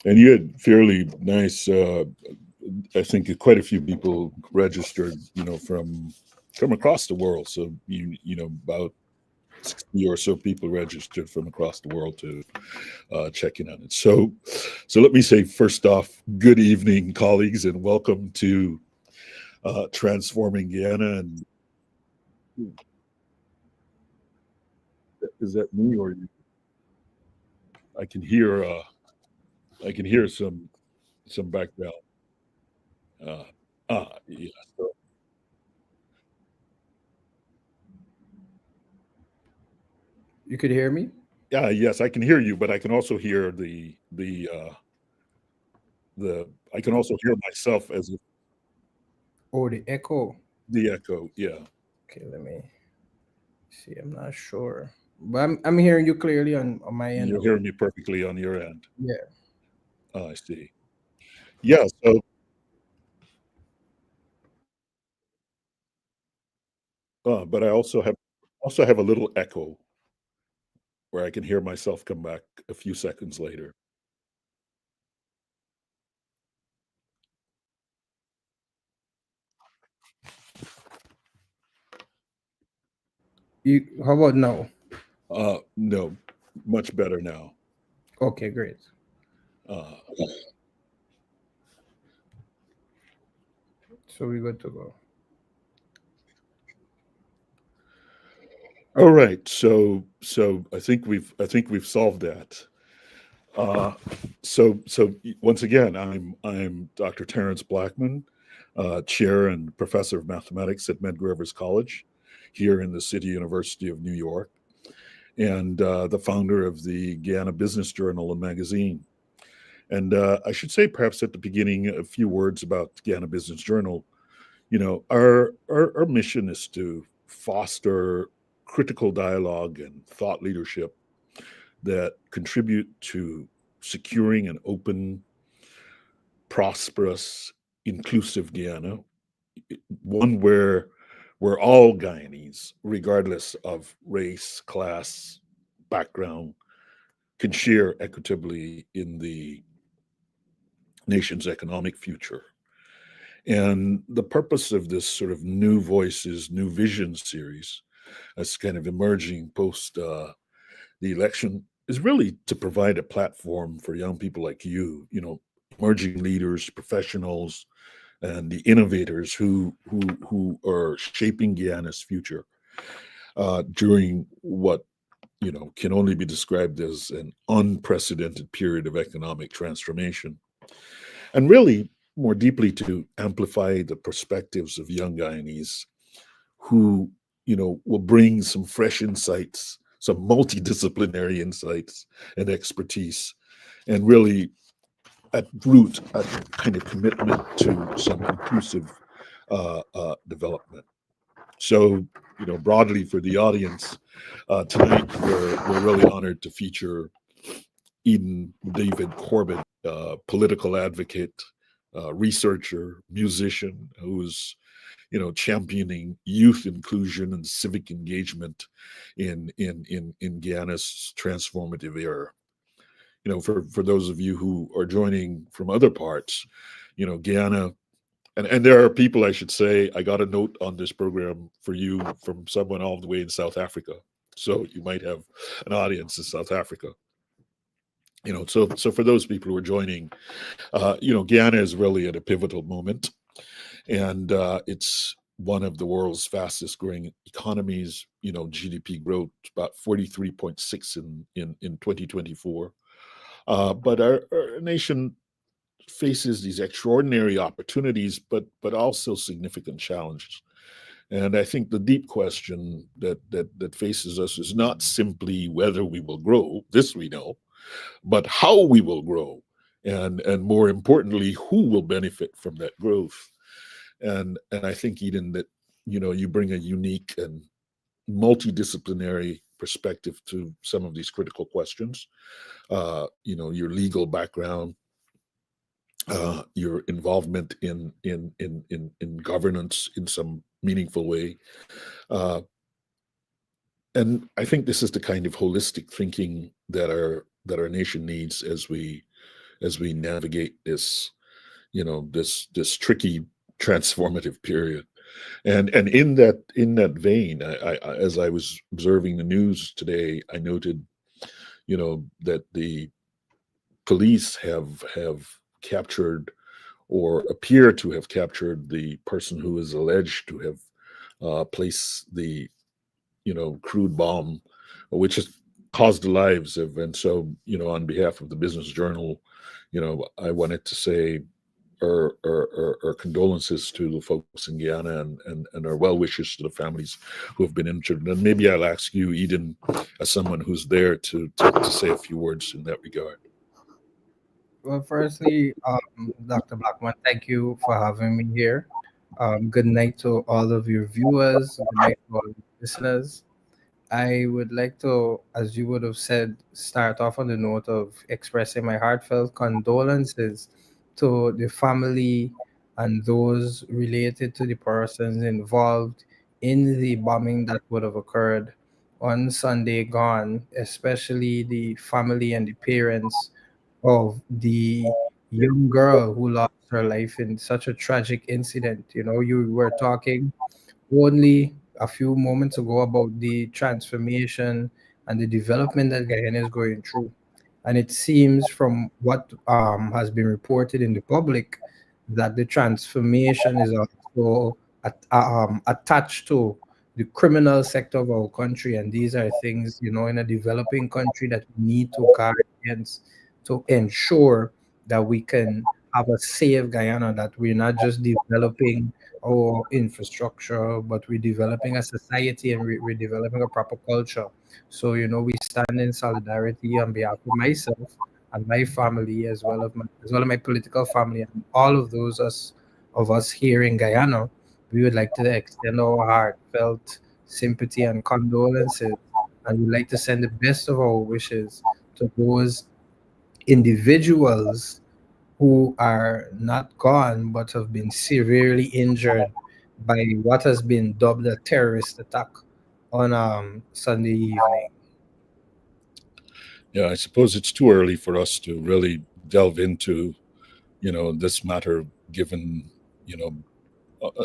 And you had fairly nice. I think quite a few people registered, from across the world. So about 60 or so people registered from across the world to check in on it. So let me say first off, good evening, colleagues, and welcome to Transforming Guyana. And is that me or you? I can hear some background. Uh, yeah. So, You could hear me? yeah, yes, I can hear you, but I can also hear the I can also hear myself as if Oh, the echo. the echo. Yeah, Okay, let me see. I'm not sure. But I'm hearing you clearly on my end you're though. hearing me perfectly on your end. Yeah. I see. Yeah. So, but I also have a little echo where I can hear myself come back a few seconds later. You how about now? No, much better now. Okay, great. Uh, So we're good to go. all right. So I think we've solved that. Uh, so once again, I'm Dr. Terrence Blackman, chair and professor of mathematics at Medgar Evers College, here in the City University of New York, and the founder of the Guyana Business Journal and magazine. And I should say, perhaps at the beginning, a few words about Guyana Business Journal. Our mission is to foster critical dialogue and thought leadership that contribute to securing an open, prosperous, inclusive Guyana, one where all Guyanese, regardless of race, class, background, can share equitably in the nation's economic future. And the purpose of this sort of New Voices, New Vision series, that's kind of emerging post the election, is really to provide a platform for young people like you, emerging leaders, professionals, and the innovators who are shaping Guyana's future during what can only be described as an unprecedented period of economic transformation, and really more deeply to amplify the perspectives of young Guyanese who will bring some fresh insights, some multidisciplinary insights and expertise, and really at root a kind of commitment to some inclusive development. So, broadly for the audience, tonight we're really honored to feature Eden David Corbin, political advocate, researcher, musician, who's championing youth inclusion and civic engagement in Guyana's transformative era. For those of you who are joining from other parts, Guyana, and there are people, I should say, I got a note on this program for you from someone all the way in South Africa. So you might have an audience in South Africa. So for those people who are joining, Guyana is really at a pivotal moment, and it's one of the world's fastest growing economies. GDP growth about 43.6 in 2024. But our nation faces these extraordinary opportunities, but also significant challenges. And I think the deep question that faces us is not simply whether we will grow, this we know, but how we will grow, and more importantly, who will benefit from that growth. And I think, Eden, that you bring a unique and multidisciplinary perspective to some of these critical questions. Your legal background, your involvement in governance in some meaningful way, uh, and I think this is the kind of holistic thinking that our nation needs as we navigate this, this tricky transformative period. And in that vein, as I was observing the news today, I noted, that the police have captured or appear to have captured the person who is alleged to have placed the crude bomb, which has caused the lives of. And so, on behalf of the Business Journal, I wanted to say our condolences to the folks in Guyana, and our well wishes to the families who have been injured. And maybe I'll ask you, Eden, as someone who's there, to say a few words in that regard. Well, firstly, Dr. Blackman, thank you for having me here. Good night to all of your viewers. Good night to all your listeners. I would like to, as you would have said, start off on the note of expressing my heartfelt condolences to the family and those related to the persons involved in the bombing that would have occurred on Sunday gone, especially the family and the parents of the young girl who lost her life in such a tragic incident. You know, you were talking only a few moments ago about the transformation and the development that Guyana is going through. And it seems from what has been reported in the public that the transformation is also attached to the criminal sector of our country. And these are things, you know, in a developing country that we need to guard against to ensure that we can have a safe Guyana, that we're not just developing our infrastructure, but we're developing a society and we're developing a proper culture. So, you know, we stand in solidarity on behalf of myself and my family, as well as my political family, and all of those of us here in Guyana. We would like to extend our heartfelt sympathy and condolences, and we'd like to send the best of our wishes to those individuals who are not gone but have been severely injured by what has been dubbed a terrorist attack on Sunday evening. Yeah, I suppose it's too early for us to really delve into, this matter, given, you know,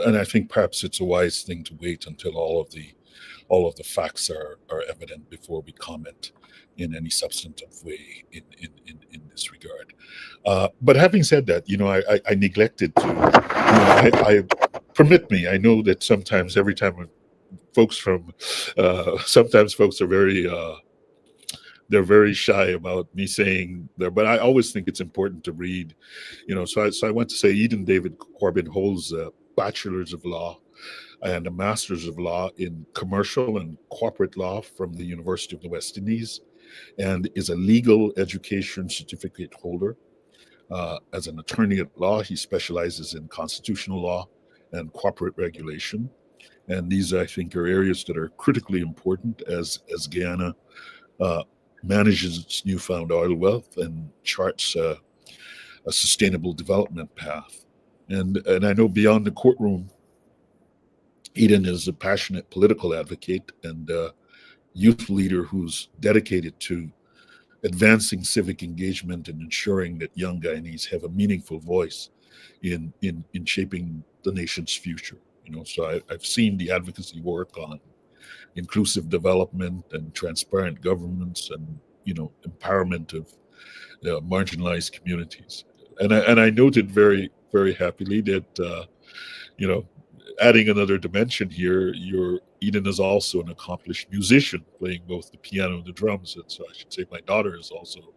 and I think perhaps it's a wise thing to wait until all of the facts are evident before we comment in any substantive way in this regard. But having said that, I neglected to, I permit me. I know that sometimes, every time folks from, sometimes folks are they're very shy about me saying there, but I always think it's important to read, So I want to say Eden David Corbin holds a bachelor's of law and a master's of law in commercial and corporate law from the University of the West Indies, and is a legal education certificate holder. As an attorney at law, he specializes in constitutional law and corporate regulation. And these, I think, are areas that are critically important as Guyana uh, manages its newfound oil wealth and charts a sustainable development path. And I know beyond the courtroom, Eden is a passionate political advocate and youth leader who's dedicated to advancing civic engagement and ensuring that young Guyanese have a meaningful voice in shaping the nation's future. So I've seen the advocacy work on inclusive development and transparent governments, and empowerment of marginalized communities. And I noted very very happily that you know adding another dimension here, your Eden is also an accomplished musician, playing both the piano and the drums. And so I should say my daughter is also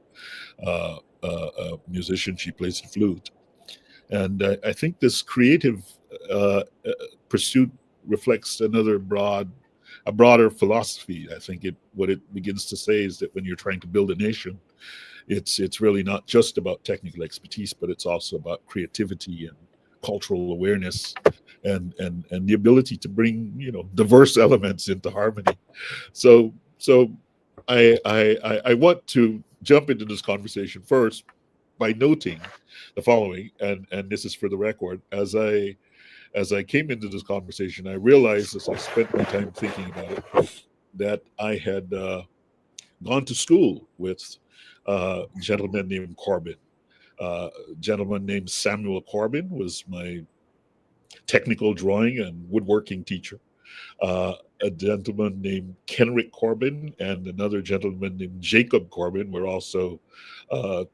a musician. She plays the flute. And I think this creative uh, uh, pursuit reflects a broader philosophy. I think what it begins to say is that when you're trying to build a nation, it's really not just about technical expertise, but it's also about creativity and cultural awareness, and the ability to bring diverse elements into harmony. So I want to jump into this conversation first by noting the following, and this is for the record. As I came into this conversation, I realized, as I spent my time thinking about it, that I had gone to school with a gentleman named Corbin. A gentleman named Samuel Corbin was my technical drawing and woodworking teacher. A gentleman named Kenrick Corbin and another gentleman named Jacob Corbin were also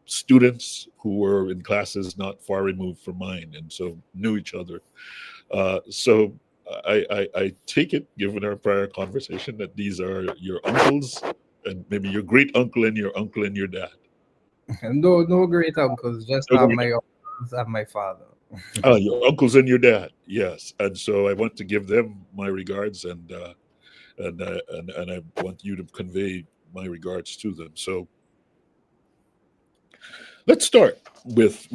students who were in classes not far removed from mine, and so knew each other. So I take it, given our prior conversation, that these are your uncles and maybe your great uncle and your uncle and your dad. No, no great uncles, just my uncles and my father. Your uncles and your dad, yes. And so I want to give them my regards, and I want you to convey my regards to them. So let's start with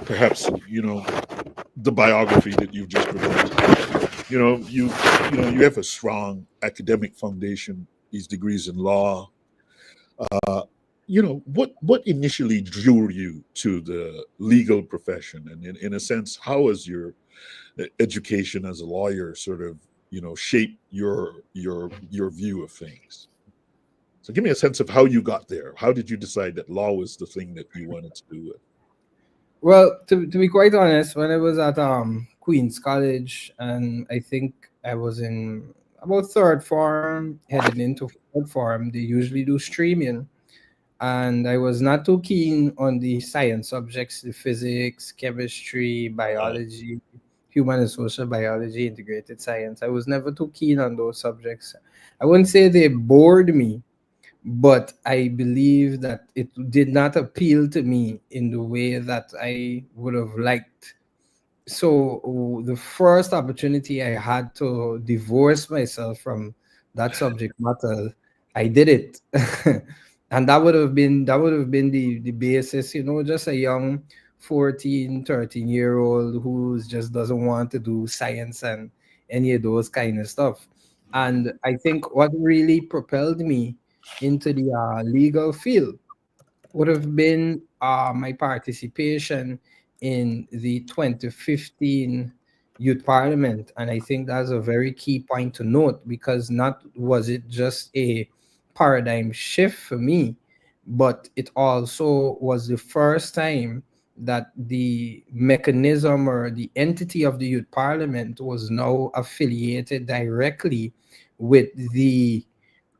perhaps the biography that you've just presented. You have a strong academic foundation. These degrees in law. Uh, what initially drew you to the legal profession, and in a sense, how has your education as a lawyer sort of shaped your view of things? So give me a sense of how you got there. How did you decide that law was the thing that you wanted to do? Well, to be quite honest, when I was at Queen's College, and I think I was in about third form, heading into fourth form, they usually do streaming, and I was not too keen on the science subjects, the physics, chemistry, Uh, biology, human and social biology, integrated science. I was never too keen on those subjects. I wouldn't say they bored me, but I believe that it did not appeal to me in the way that I would have liked. So the first opportunity I had to divorce myself from that subject matter, I did it. And that would have been the basis, just a young 14, 13-year old who just doesn't want to do science and any of those kind of stuff. And I think what really propelled me into the legal field would have been my participation in the 2015 Youth Parliament. And I think that's a very key point to note, because not was it just a paradigm shift for me, but it also was the first time that the mechanism or the entity of the Youth Parliament was now affiliated directly with the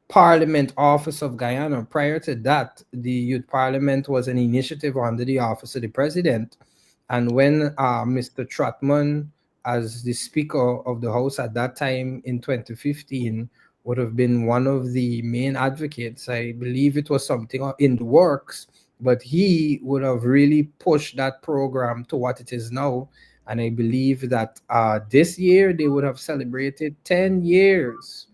Parliament Office of Guyana. Prior to that, the Youth Parliament was an initiative under the Office of the President. And when Mr. Trotman, as the Speaker of the House at that time in 2015, would have been one of the main advocates, I believe it was something in the works, but he would have really pushed that program to what it is now. And I believe that this year they would have celebrated 10 years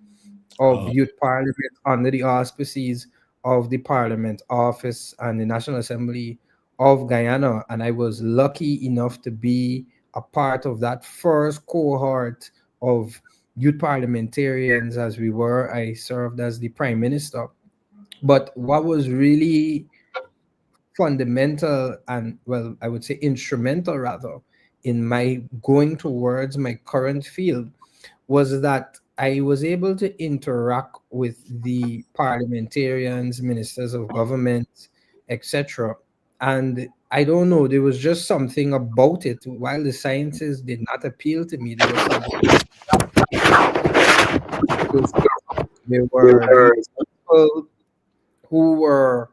of uh, Youth Parliament under the auspices of the Parliament Office and the National Assembly of Guyana. And I was lucky enough to be a part of that first cohort of youth parliamentarians as we were. I served as the Prime Minister. But what was really fundamental and, well, I would say instrumental rather, in my going towards my current field was that I was able to interact with the parliamentarians, ministers of government, etc. And I don't know, there was just something about it. While the sciences did not appeal to me, there was something because there were these people who were,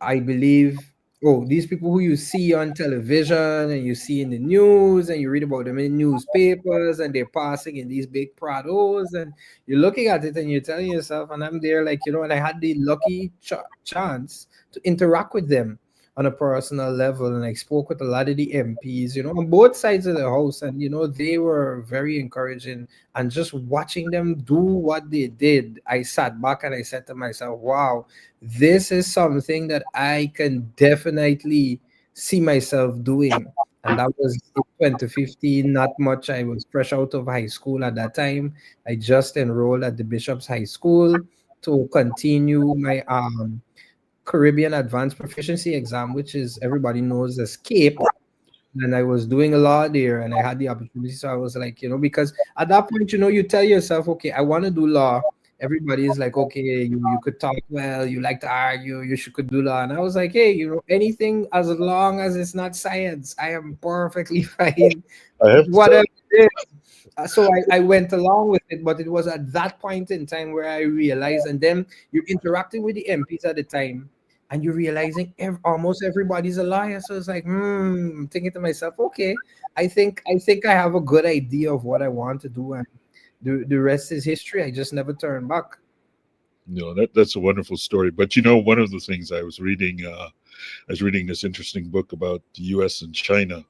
I believe, oh, these people who you see on television and you see in the news and you read about them in newspapers and they're passing in these big Prados and you're looking at it and you're telling yourself, and I'm there like, and I had the lucky chance to interact with them on a personal level. And I spoke with a lot of the MPs, on both sides of the house. And, they were very encouraging. And just watching them do what they did, I sat back and I said to myself, wow, this is something that I can definitely see myself doing. And that was in 2015, not much. I was fresh out of high school at that time. I just enrolled at the Bishop's High School to continue my Caribbean Advanced Proficiency exam, which is everybody knows as CAPE. And I was doing a law there and I had the opportunity. So I was like, because at that point, you tell yourself, okay, I want to do law everybody is like, okay, you could talk well, you like to argue, you should could do that. And I was like, hey, anything as long as it's not science, I am perfectly fine. I have to tell Whatever it is. So I went along with it, but it was at that point in time where I realized, and then you're interacting with the MPs at the time, and you're realizing almost everybody's a liar. So it's like, I'm thinking to myself, okay, I think I have a good idea of what I want to do, and the rest is history. I just never turn back. No, that's a wonderful story. But you know, one of the things I was reading this interesting book about the U.S. and China,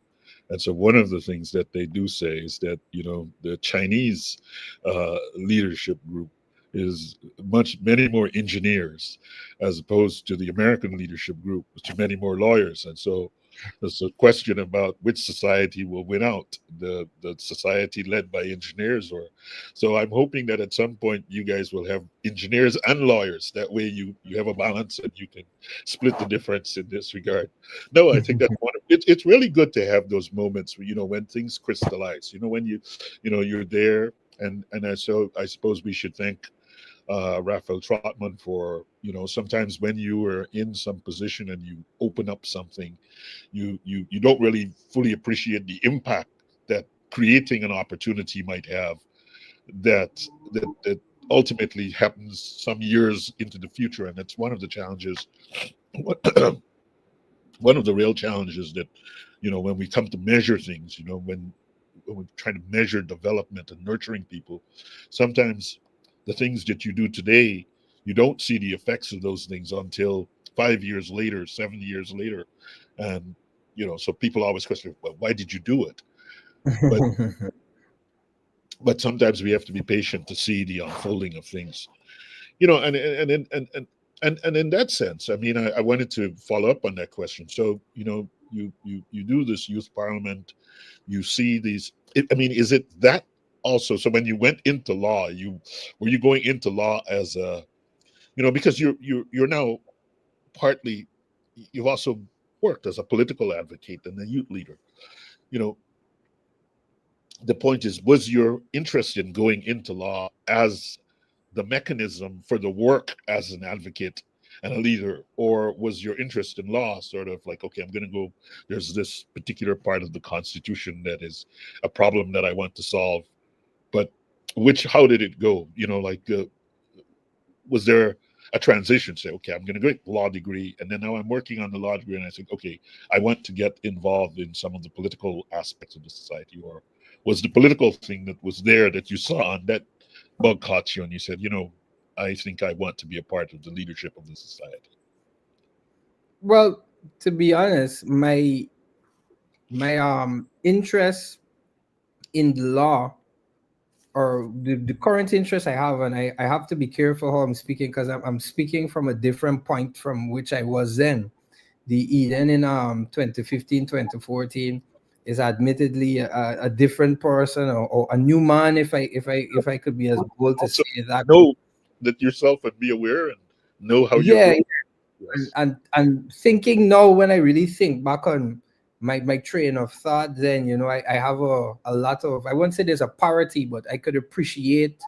and so one of the things that they do say is that the Chinese leadership group is many more engineers as opposed to the American leadership group, which are many more lawyers, and so there's a question about which society will win out, the society led by engineers, or so I'm hoping that at some point you guys will have engineers and lawyers. That way you have a balance and you can split the difference in this regard. No, I think that's wonderful. It's really good to have those moments where, when things crystallize, when you're there. And I suppose we should thank Raphael Trotman for, sometimes when you are in some position and you open up something, you don't really fully appreciate the impact that creating an opportunity might have, that ultimately happens some years into the future. And that's one of the challenges, one of the real challenges that, when we come to measure things, when we try to measure development and nurturing people, sometimes the things that you do today, you don't see the effects of those things until 5 years later, 7 years later. And, so people always question, well, why did you do it? But sometimes we have to be patient to see the unfolding of things, and in that sense, I mean, I wanted to follow up on that question. So, you do this youth parliament, you see these. I mean, is it that also? So when you went into law, were you going into law as a, because you're now partly, you've also worked as a political advocate and a youth leader. You know, the point is, was your interest in going into law as the mechanism for the work as an advocate and a leader, or was your interest in law sort of like, okay, I'm going to go, there's this particular part of the Constitution that is a problem that I want to solve, but how did it go? Was there a transition? Say, okay, I'm going to get a law degree, and then now I'm working on the law degree, and I think, okay, I want to get involved in some of the political aspects of the society, or was the political thing that was there that you saw on that bug caught you, and you said, I think I want to be a part of the leadership of the society? Well, to be honest, my interest in the law, or the current interest I have, and I have to be careful how I'm speaking, because I'm speaking from a different point from which I was then. The Eden in 2015, 2014 is admittedly a different person, or a new man, if I could be as bold to Also, say that. know that yourself and be aware and know how you're Yeah, growing. and, Yes. and and thinking now, when I really think back on my train of thought, then I have a lot of, I won't say there's a parity, but I could appreciate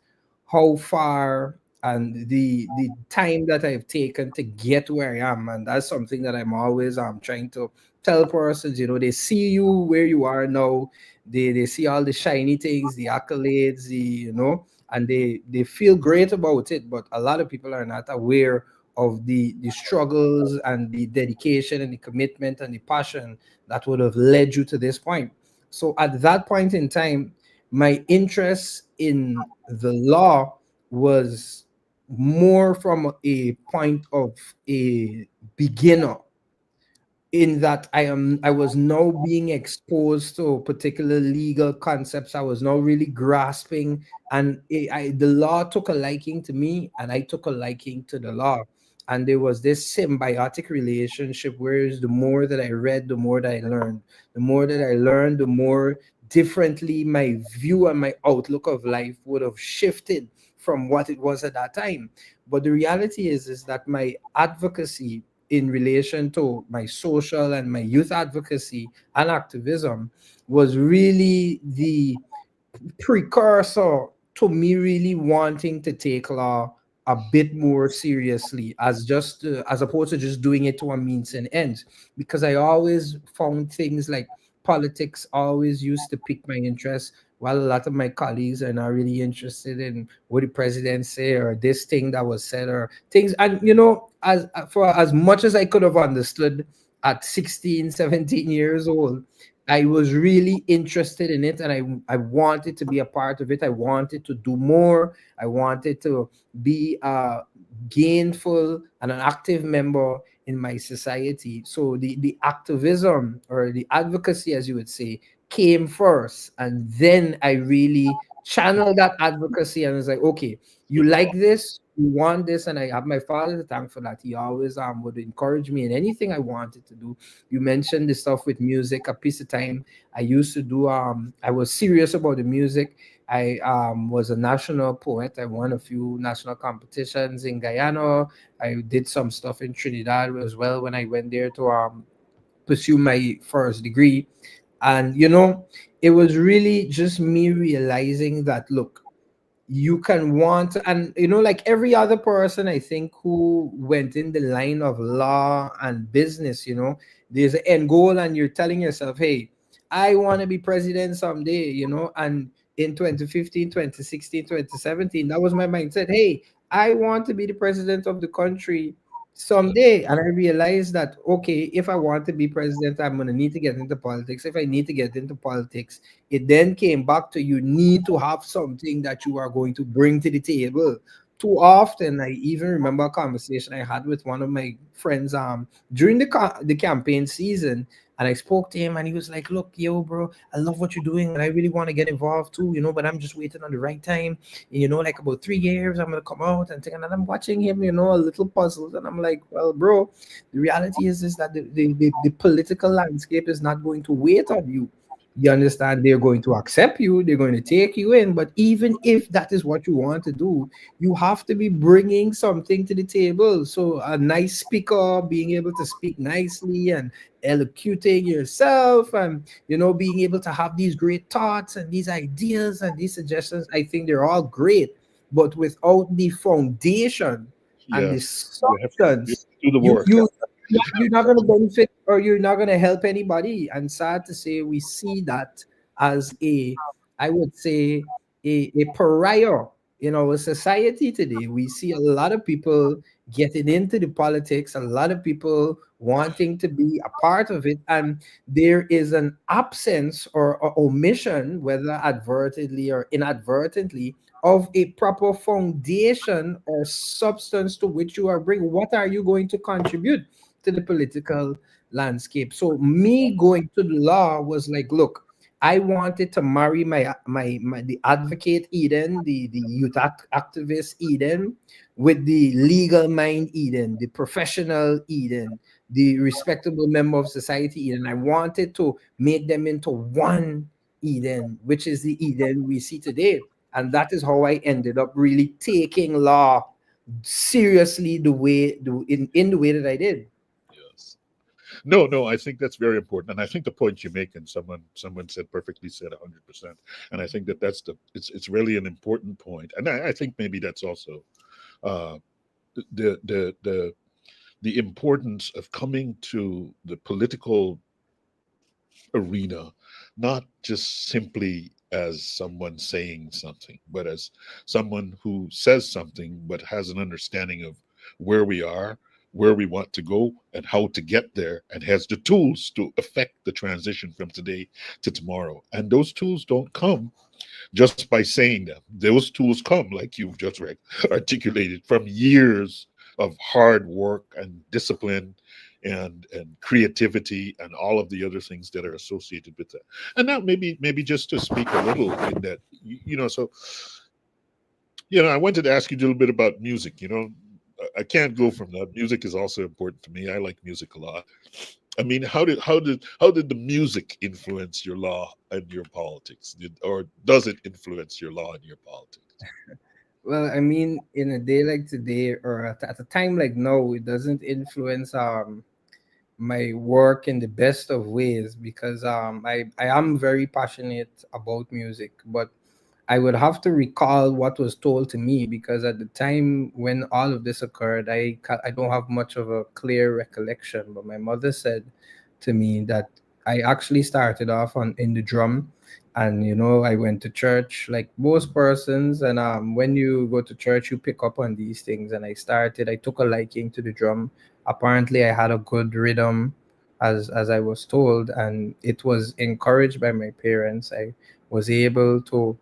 how far and the time that I've taken to get where I am. And that's something that I'm always trying to tell persons. They see you where you are now, they see all the shiny things, the accolades, and they feel great about it, but a lot of people are not aware of the struggles and the dedication and the commitment and the passion that would have led you to this point. So at that point in time, my interest in the law was more from a point of a beginner, in that I was now being exposed to particular legal concepts. I was now really grasping, and the law took a liking to me, and I took a liking to the law. And there was this symbiotic relationship, whereas the more that I read, the more that I learned. The more that I learned, the more differently my view and my outlook of life would have shifted from what it was at that time. But the reality is that my advocacy in relation to my social and my youth advocacy and activism was really the precursor to me really wanting to take law a bit more seriously, as just as opposed to just doing it to a means and ends. Because I always found things like politics always used to pique my interest, while a lot of my colleagues are not really interested in what the president say or this thing that was said or things. And as for as much as I could have understood at 16, 17 years old, I was really interested in it, and I wanted to be a part of it. I wanted to do more. I wanted to be a gainful and an active member in my society. So the activism or the advocacy, as you would say, came first. And then I really channeled that advocacy and was like, okay, you like this, you want this. And I have my father to thank for that. He always would encourage me in anything I wanted to do. You mentioned the stuff with music, a piece of time I used to do. I was serious about the music. I was a national poet. I won a few national competitions in Guyana. I did some stuff in Trinidad as well when I went there to pursue my first degree. And it was really just me realizing that, look, you can want, and like every other person I think who went in the line of law and business, there's an end goal, and you're telling yourself, hey, I want to be president someday, and in 2015, 2016, 2017, that was my mindset. Hey, I want to be the president of the country someday. And I realized that, okay, if I want to be president, I'm going to need to get into politics. If I need to get into politics, it then came back to, you need to have something that you are going to bring to the table. Too often, I even remember a conversation I had with one of my friends during the campaign season, and I spoke to him, and he was like, "Look, yo, bro, I love what you're doing, and I really want to get involved too, but I'm just waiting on the right time. Like about 3 years, I'm gonna come out and think." And I'm watching him, a little puzzled, and I'm like, "Well, bro, the reality is that the political landscape is not going to wait on you. You understand? They're going to accept you, they're going to take you in. But even if that is what you want to do, you have to be bringing something to the table. So, a nice speaker, being able to speak nicely and elocuting yourself, and, being able to have these great thoughts and these ideas and these suggestions, I think they're all great. But without the foundation and the Yes, you have substance, to do the you work. you you're not going to benefit, or you're not going to help anybody. And sad to say, we see that as I would say, a pariah in our society today. We see a lot of people getting into the politics, a lot of people wanting to be a part of it, and there is an absence or omission, whether advertently or inadvertently, of a proper foundation or substance to which you are bringing. What are you going to contribute to the political landscape? So me going to the law was like, look, I wanted to marry my the advocate Eden, the youth activist Eden, with the legal mind Eden, the professional Eden, the respectable member of society Eden. I wanted to make them into one Eden, which is the Eden we see today. And that is how I ended up really taking law seriously, in the way that I did. Yes. No, no, I think that's very important, and I think the point you make, and someone said perfectly said 100%, and I think that it's really an important point, and I think maybe that's also uh, the the the the importance of coming to the political arena, not just simply as someone saying something, but as someone who says something, but has an understanding of where we are, where we want to go, and how to get there, and has the tools to affect the transition from today to tomorrow. And those tools don't come just by saying them. Those tools come, like you've just articulated, from years of hard work and discipline and creativity and all of the other things that are associated with that. And now maybe just to speak a little in that, so I wanted to ask you a little bit about music. I can't go from that. Music is also important to me. I like music a lot. I mean, how did the music influence your law and your politics? Or does it influence your law and your politics? Well, I mean, in a day like today, or at a time like now, it doesn't influence my work in the best of ways, because I am very passionate about music, but I would have to recall what was told to me, because at the time when all of this occurred, I don't have much of a clear recollection. But my mother said to me that I actually started off on in the drum, and I went to church like most persons. And when you go to church, you pick up on these things. And I took a liking to the drum. Apparently, I had a good rhythm, as I was told, and it was encouraged by my parents. I was able to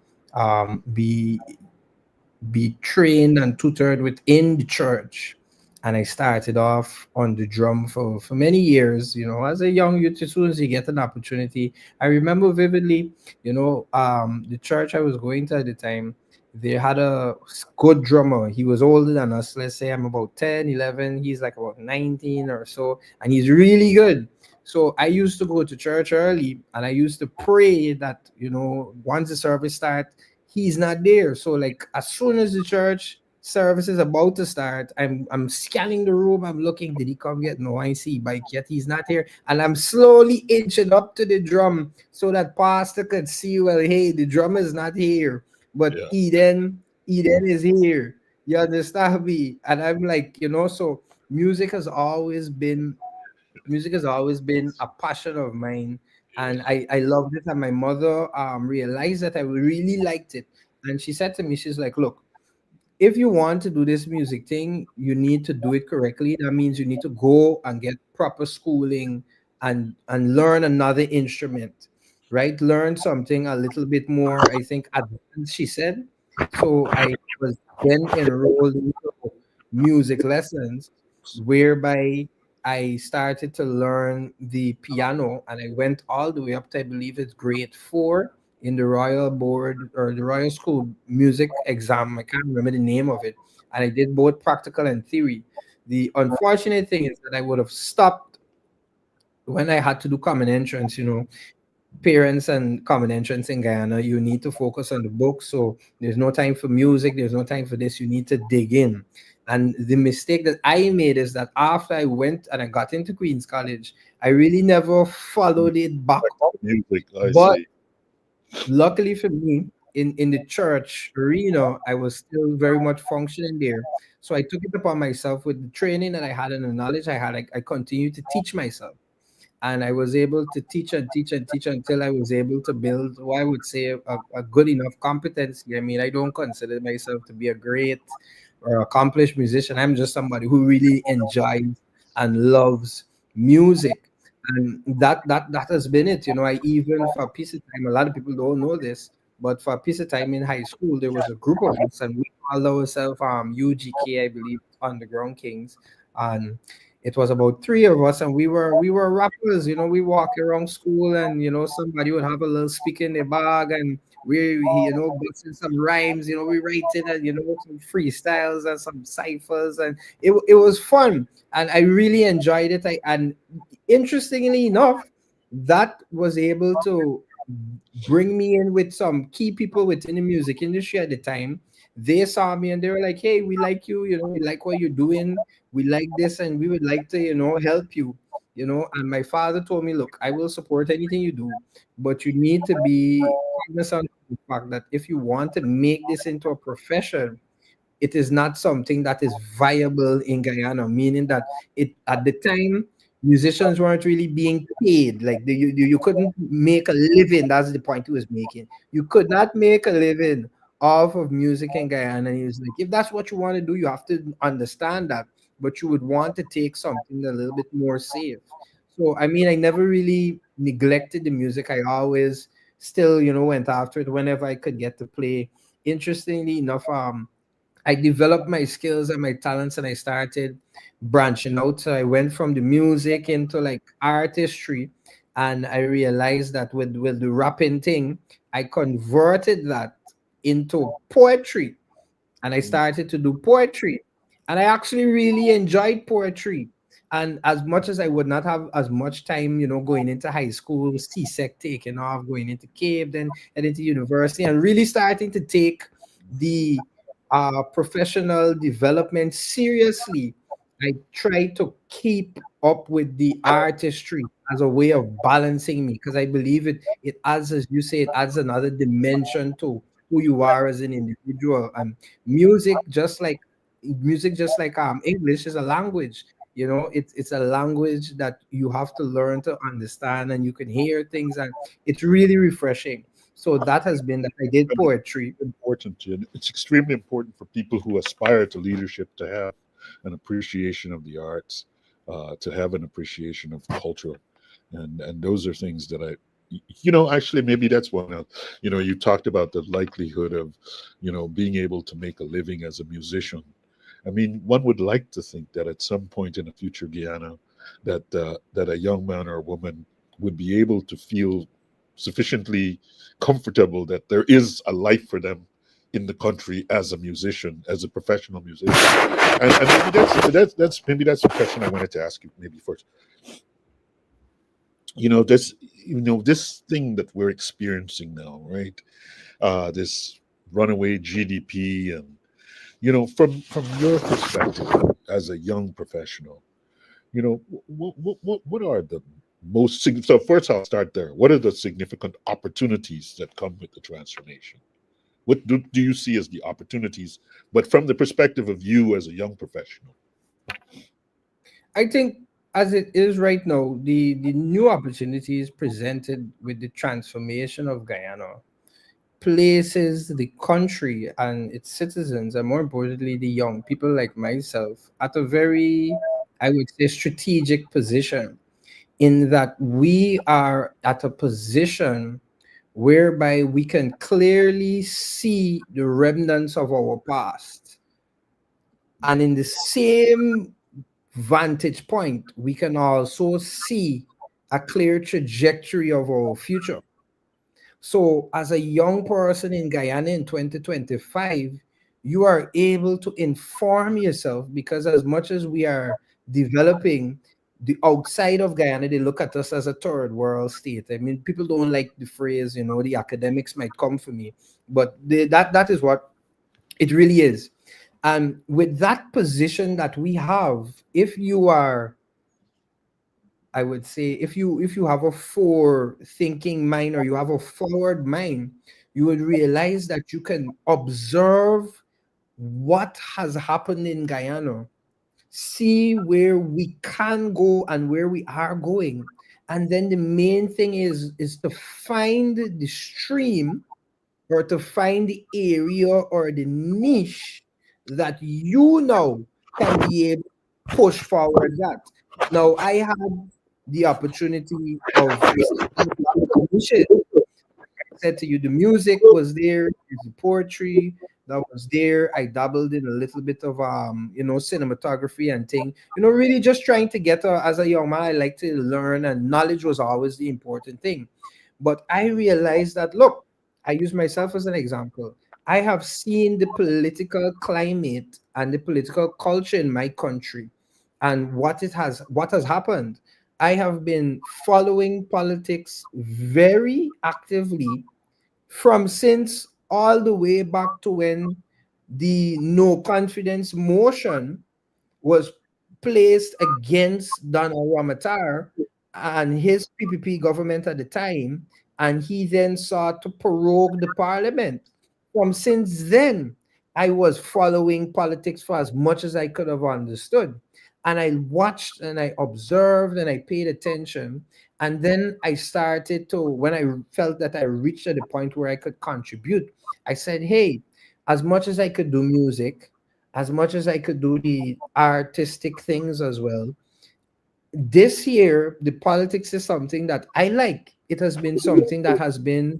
be trained and tutored within the church. And I started off on the drum for many years, as a young youth. As soon as you get an opportunity, I remember vividly, the church I was going to at the time, they had a good drummer. He was older than us. Let's say I'm about 10, 11. He's like about 19 or so, and he's really good. So I used to go to church early, and I used to pray that, once the service starts, he's not there. So like as soon as the church service is about to start, I'm scanning the room. I'm looking, did he come yet? No, I see bike yet. He's not here. And I'm slowly inching up to the drum so that pastor could see, well, hey, the drum is not here, but Yeah. Eden is here. You understand me? And I'm like, so music has always been music has always been a passion of mine, and I loved it. And my mother realized that I really liked it, and she said to me, she's like, look, if you want to do this music thing, you need to do it correctly. That means you need to go and get proper schooling, and learn another instrument, right? Learn something a little bit more, I think, advanced, she said. So I was then enrolled into music lessons, whereby I started to learn the piano, and I went all the way up to, I believe it's grade 4 in the Royal Board or the Royal School Music exam. I can't remember the name of it. And I did both practical and theory. The unfortunate thing is that I would have stopped when I had to do common entrance. Parents and common entrance in Guyana, you need to focus on the book. So there's no time for music, there's no time for this. You need to dig in. And the mistake that I made is that after I went and I got into Queen's College, I really never followed it back up. Music, I But see. luckily for me, in the church arena, I was still very much functioning there. So I took it upon myself, with the training that I had and the knowledge I had. I continued to teach myself, and I was able to teach and teach and teach until I was able to build what I would say a good enough competency. I mean, I don't consider myself to be a great or accomplished musician. I'm just somebody who really enjoys and loves music. And that has been it. I even, for a piece of time, a lot of people don't know this, but for a piece of time in high school, there was a group of us, and we called ourselves UGK, I believe, Underground Kings. And it was about three of us, and we were rappers. We walk around school, and somebody would have a little speaker in their bag, and we busting some rhymes. We writing, and some freestyles and some ciphers, and it was fun, and I really enjoyed it. And interestingly enough, that was able to bring me in with some key people within the music industry at the time. They saw me and they were like, hey, we like you, we like what you're doing, we like this, and we would like to, help you. And my father told me, look, I will support anything you do, but you need to be cognizant of the fact that if you want to make this into a profession, it is not something that is viable in Guyana, meaning that it at the time musicians weren't really being paid. Like you couldn't make a living. That's the point he was making. You could not make a living off of music in Guyana. And he was like, if that's what you want to do, you have to understand that. But you would want to take something a little bit more safe. So I mean, I never really neglected the music. I always still, went after it whenever I could get to play. Interestingly enough, I developed my skills and my talents, and I started branching out. So I went from the music into like artistry, and I realized that with the rapping thing, I converted that into poetry, and I started to do poetry, and I actually really enjoyed poetry. And as much as I would not have as much time, going into high school, CSEC taking off, going into Cape, then and into university, and really starting to take the professional development seriously, I try to keep up with the artistry as a way of balancing me, because I believe it adds, as you say, it adds another dimension to who you are as an individual. And music, just like English, is a language. You know, it's a language that you have to learn to understand, and you can hear things, and it's really refreshing. So that has been that. I did And it's poetry. important, and it's extremely important for people who aspire to leadership to have an appreciation of the arts, to have an appreciation of culture, and those are things that actually maybe that's one of, you talked about the likelihood of, being able to make a living as a musician. I mean, one would like to think that at some point in a future Guyana, that a young man or woman would be able to feel sufficiently comfortable that there is a life for them in the country as a musician, as a professional musician. And maybe that's the question I wanted to ask you maybe first. This thing that we're experiencing now, right? This runaway GDP, and from your perspective as a young professional, what are the so first I'll start there. What are the significant opportunities that come with the transformation? What do you see as the opportunities, but from the perspective of you as a young professional? I think as it is right now, the new opportunities presented with the transformation of Guyana places the country and its citizens, and more importantly, the young people like myself, at a very, I would say, strategic position, in that we are at a position whereby we can clearly see the remnants of our past. And in the same vantage point, we can also see a clear trajectory of our future. So, as a young person in Guyana in 2025, you are able to inform yourself, because as much as we are developing, the outside of Guyana, they look at us as a third world state. I mean, people don't like the phrase, the academics might come for me, but that is what it really is. And with that position that we have, if you are, I would say, if you have a forward thinking mind, or you have a forward mind, you would realize that you can observe what has happened in Guyana, see where we can go and where we are going. And then the main thing is to find the stream, or to find the area or the niche that you know can be able to push forward that. Now, I had the opportunity of seeing a lot of niches. I said to you, the music was there, there's the poetry that was there. I dabbled in a little bit of cinematography and thing. Really just trying to get as a young man, I like to learn, and knowledge was always the important thing. But I realized that, look, I use myself as an example. I have seen the political climate and the political culture in my country, and what has happened. I have been following politics very actively from since all the way back to when the no confidence motion was placed against Donald Ramatar and his PPP government at the time, and he then sought to prorogue the parliament. From since then, I was following politics for as much as I could have understood. And I watched and I observed and I paid attention. And then I started to, when I felt that I reached at the point where I could contribute, I said, hey, as much as I could do music, as much as I could do the artistic things as well, this year, the politics is something that I like. It has been something that has been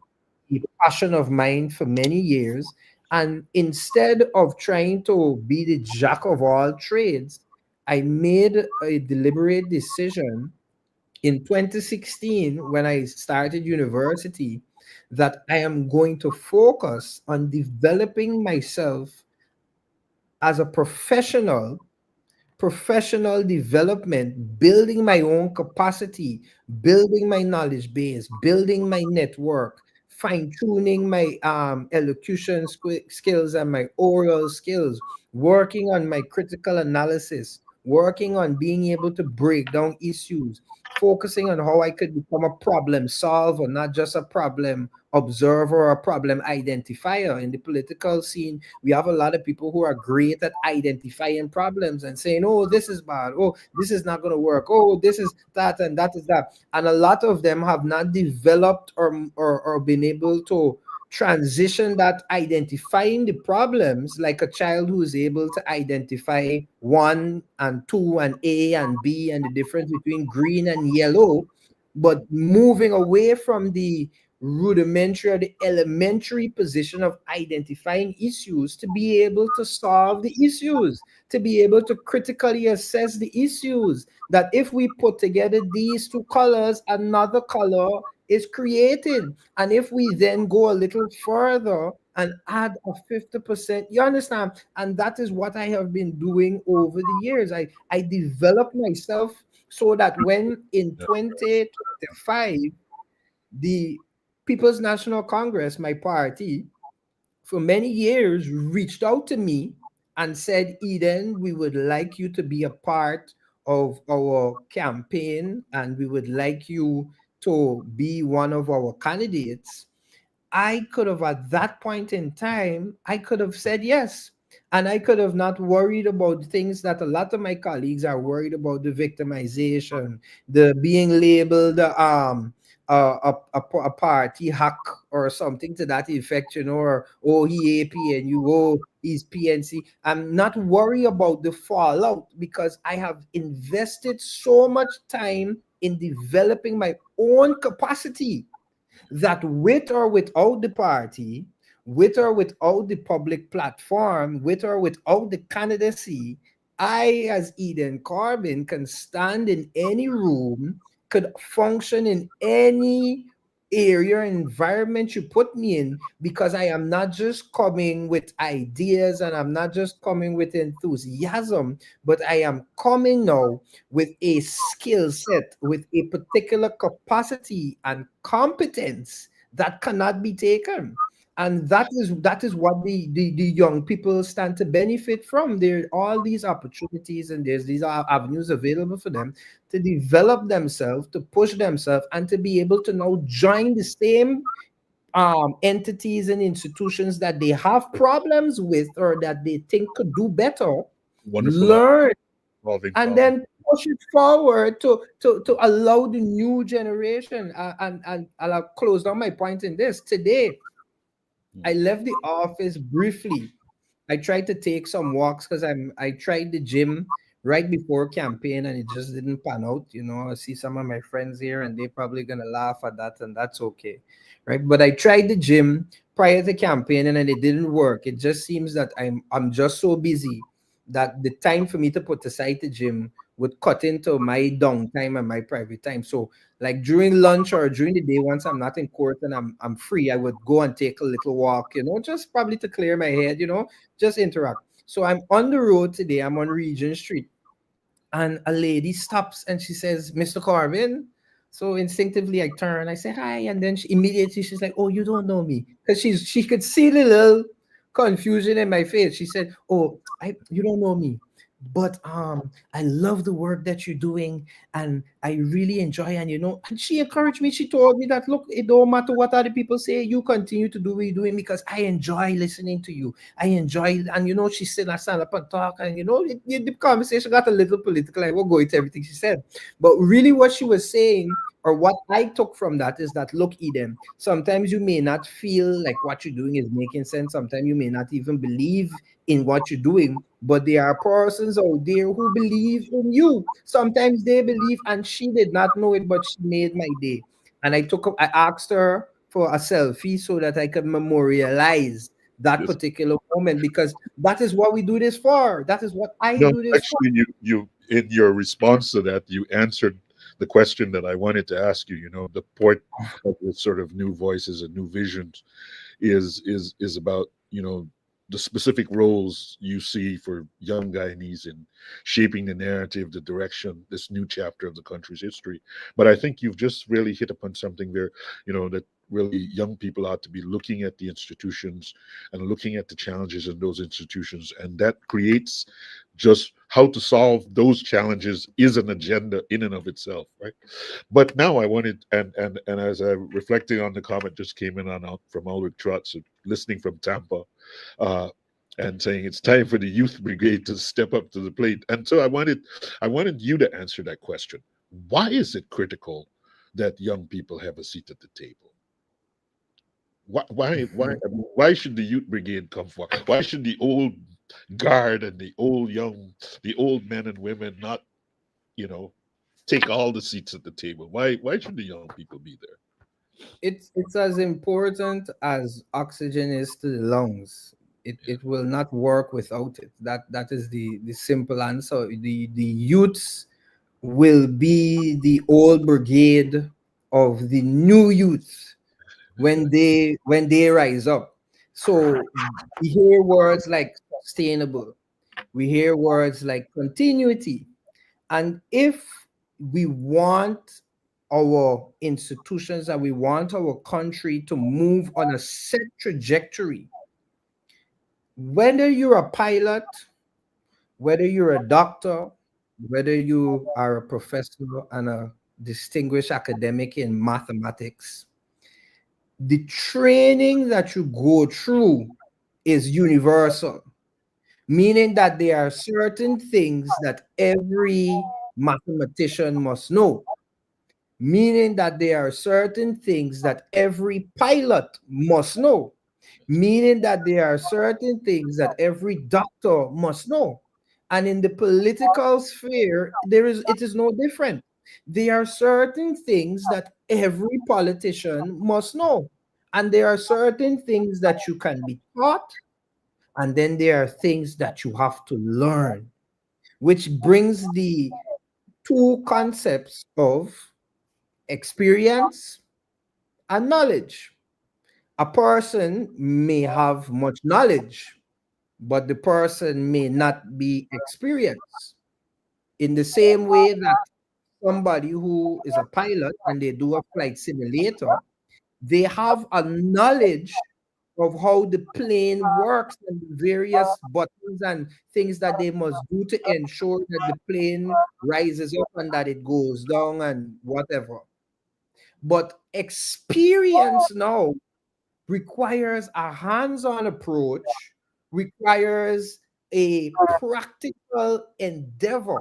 a passion of mine for many years. And instead of trying to be the jack of all trades, I made a deliberate decision in 2016, when I started university, that I am going to focus on developing myself as a professional development, building my own capacity, building my knowledge base, building my network, fine tuning my elocution skills and my oral skills, working on my critical analysis, working on being able to break down issues, focusing on how I could become a problem solver, not just a problem observer or a problem identifier. In the political scene, we have a lot of people who are great at identifying problems and saying, oh, this is bad. Oh, this is not going to work. Oh, this is that and that is that. And a lot of them have not developed or been able to transition that identifying the problems like a child who is able to identify one and two and A and B and the difference between green and yellow, but moving away from the rudimentary or the elementary position of identifying issues to be able to solve the issues, to be able to critically assess the issues. That if we put together these two colors, another color is created. And if we then go a little further and add a 50%, you understand? And that is what I have been doing over the years. I developed myself so that when in Yeah. 2025, the People's National Congress, my party, for many years reached out to me and said, Eden, we would like you to be a part of our campaign and we would like you to be one of our candidates. I could have, at that point in time, I could have said yes. And I could have not worried about things that a lot of my colleagues are worried about, the victimization, the being labeled a party hack or something to that effect, or oh, he APNU, oh, he's PNC. I'm not worried about the fallout because I have invested so much time in developing my own capacity that with or without the party, with or without the public platform, with or without the candidacy, I, as Eden Corbin, can stand in any room, could function in any area, environment you put me in, because I am not just coming with ideas and I'm not just coming with enthusiasm, but I am coming now with a skill set, with a particular capacity and competence that cannot be taken. And that is what the young people stand to benefit from. There are all these opportunities and there's these avenues available for them to develop themselves, to push themselves, and to be able to now join the same entities and institutions that they have problems with or that they think could do better, Wonderful learn, evolving and thought. then push it forward to allow the new generation. And I'll close down my point in this. Today, I left the office briefly. I tried to take some walks because I tried the gym right before campaign and it just didn't pan out. I see some of my friends here and they're probably gonna laugh at that, and that's okay. Right. But I tried the gym prior to campaign and it didn't work. It just seems that I'm just so busy that the time for me to put aside the gym would cut into my downtime and my private time. So like during lunch or during the day, once I'm not in court and I'm free, I would go and take a little walk, just probably to clear my head, just interact. So I'm on the road today. I'm on Regent Street, and a lady stops and she says, "Mr. Corbin." So instinctively, I turn, I say hi, and then immediately she's like, "Oh, you don't know me," because she could see the little confusion in my face. She said, "Oh, you don't know me, but I love the work that you're doing, and I really enjoy." And she encouraged me. She told me that, look, it don't matter what other people say, you continue to do what you're doing because I enjoy listening to you. I enjoy, and she said, I stand up and talk, and the conversation got a little political. I won't go into everything she said, but really what she was saying, or what I took from that, is that, look, Eden, sometimes you may not feel like what you're doing is making sense. Sometimes you may not even believe in what you're doing, but there are persons out there who believe in you. Sometimes they believe, and she did not know it, but she made my day. And I asked her for a selfie so that I could memorialize that Yes. particular moment, because that is what we do this for. That is what I No, do this for. actually, you in your response to that, you answered the question that I wanted to ask you. The point of this sort of new voices and new visions is about the specific roles you see for young Guyanese in shaping the narrative, the direction, this new chapter of the country's history. But I think you've just really hit upon something there, that really young people ought to be looking at the institutions and looking at the challenges in those institutions, and that creates just how to solve those challenges is an agenda in and of itself, right? But now I wanted, and as I reflecting on the comment just came in on from Ulrich Trotz, listening from Tampa, uh, and saying it's time for the youth brigade to step up to the plate. And so I wanted you to answer that question. Why is it critical that young people have a seat at the table? Why should the youth brigade come forward? Why should the old guard and the old men and women not, you know, take all the seats at the table? Why should the young people be there? It's as important as oxygen is to the lungs. It will not work without it. That is the simple answer. The youths will be the old brigade of the new youth when they rise up. So we hear words like sustainable, we hear words like continuity, and if we want our institutions and we want our country to move on a set trajectory, whether you're a pilot, whether you're a doctor, whether you are a professor and a distinguished academic in mathematics, the training that you go through is universal, meaning that there are certain things that every mathematician must know, meaning that there are certain things that every pilot must know, meaning that there are certain things that every doctor must know. And in the political sphere, it is no different. There are certain things that every politician must know. And there are certain things that you can be taught, and then there are things that you have to learn, which brings the two concepts of experience and knowledge. A person may have much knowledge, but the person may not be experienced. In the same way that somebody who is a pilot and they do a flight simulator, they have a knowledge of how the plane works and the various buttons and things that they must do to ensure that the plane rises up and that it goes down and whatever. But experience now requires a hands-on approach, requires a practical endeavor.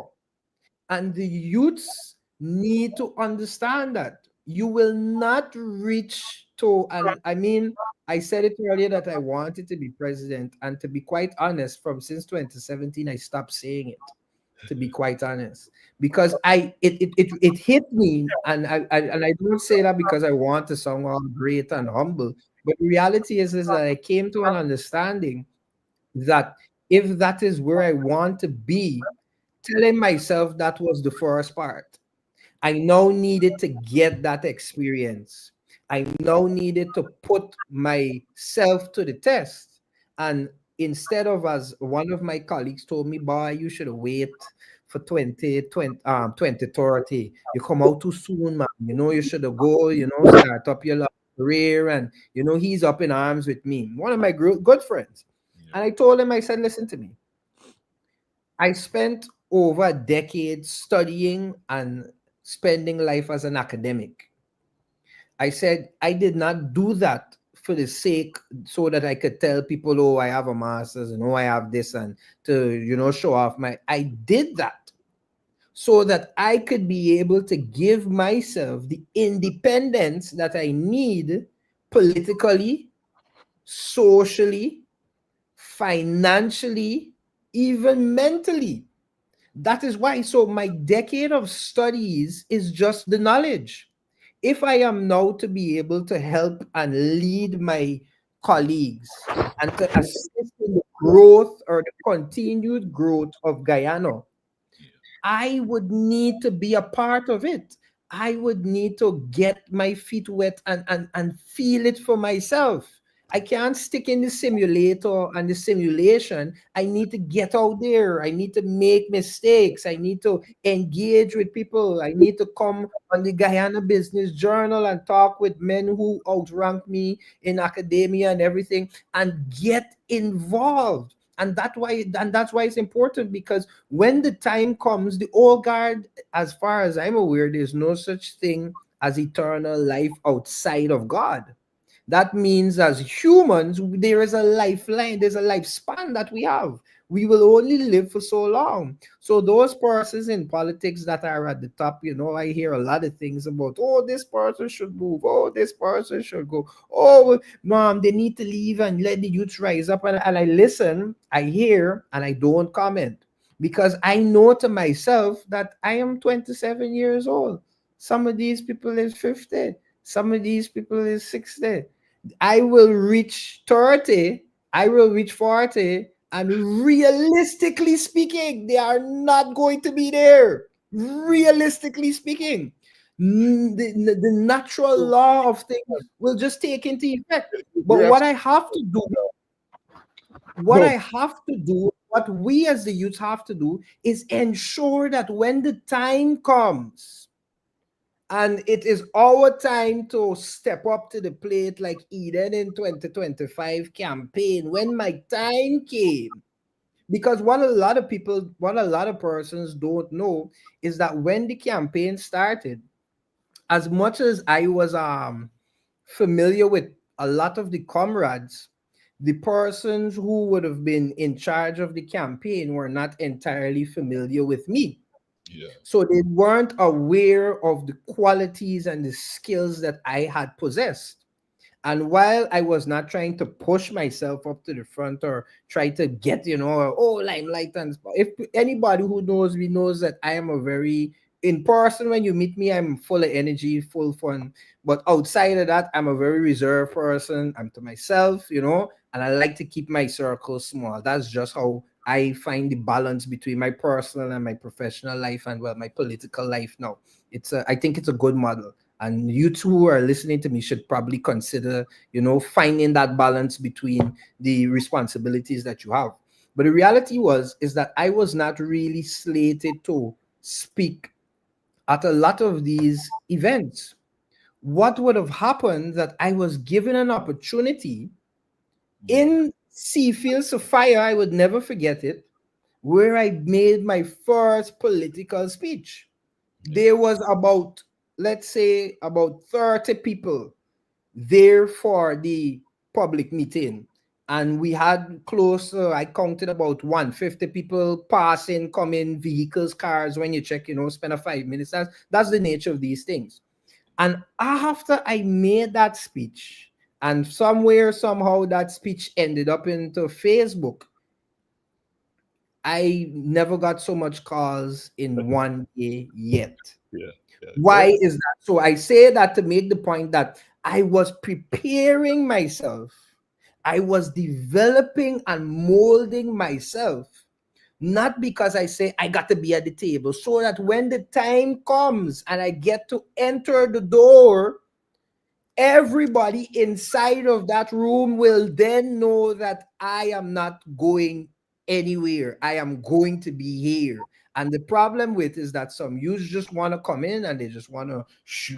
And the youths need to understand that you will not reach to, and I mean, I said it earlier that I wanted to be president, and to be quite honest, from since 2017, I stopped saying it, to be quite honest, because it hit me, and I don't say that because I want to sound all great and humble, but the reality is that I came to an understanding that if that is where I want to be, telling myself that was the first part. I now needed to get that experience. I now needed to put myself to the test. And instead of, as one of my colleagues told me, boy, you should wait for 2030. You come out too soon, man. You know, you should go, start up your career. And, he's up in arms with me, one of my good friends. And I told him, I said, listen to me. I spent over a decade studying and spending life as an academic. I said I did not do that for the sake so that I could tell people, oh, I have a master's and oh, I have this, and to, show off I did that so that I could be able to give myself the independence that I need politically, socially, financially, even mentally. That is why. So my decade of studies is just the knowledge. If I am now to be able to help and lead my colleagues and to assist in the growth or the continued growth of Guyana, I would need to be a part of it. I would need to get my feet wet and feel it for myself. I can't stick in the simulator and the simulation. I need to get out there. I need to make mistakes. I need to engage with people. I need to come on the Guyana Business Journal and talk with men who outrank me in academia and everything and get involved. And that's why it's important, because when the time comes, the old guard, as far as I'm aware, there's no such thing as eternal life outside of God. That means as humans, there is a lifeline, there's a lifespan that we have. We will only live for so long. So those persons in politics that are at the top, I hear a lot of things about, oh, this person should move, oh, this person should go, oh, mom, they need to leave and let the youth rise up. And I listen, I hear, and I don't comment, because I know to myself that I am 27 years old. Some of these people is 50. Some of these people is 60. I will reach 30, I will reach 40, and realistically speaking, they are not going to be there. Realistically speaking, the natural law of things will just take into effect. But You're what I absolutely have to do, what no. I have to do, what we as the youth have to do is ensure that when the time comes, and it is our time to step up to the plate like Eden in 2025 campaign. When my time came, because what a lot of persons don't know is that when the campaign started, as much as I was familiar with a lot of the comrades, the persons who would have been in charge of the campaign were not entirely familiar with me. Yeah. So they weren't aware of the qualities and the skills that I had possessed. And while I was not trying to push myself up to the front or try to get, oh, limelight and if anybody who knows me knows that I am a very, in person, when you meet me, I'm full of energy, full fun. But outside of that, I'm a very reserved person. I'm to myself, and I like to keep my circle small. That's just how I find the balance between my personal and my professional life, and well, my political life now. I think it's a good model, and you two who are listening to me should probably consider, finding that balance between the responsibilities that you have. But the reality is that I was not really slated to speak at a lot of these events. What would have happened that I was given an opportunity in Seafield Sophia, I would never forget it, where I made my first political speech. Yeah. There was about, let's say, about 30 people there for the public meeting. And we had close, I counted about 150 people passing, coming, vehicles, cars. When you check, spend a 5 minutes. That's the nature of these things. And after I made that speech, and somewhere, somehow, that speech ended up into Facebook, I never got so much calls in one day yet. Yeah. Yeah. Why is that? So I say that to make the point that I was preparing myself, I was developing and molding myself, not because I say I got to be at the table, so that when the time comes and I get to enter the door, everybody inside of that room will then know that I am not going anywhere. I am going to be here. And the problem with is that some youths just want to come in and they just want to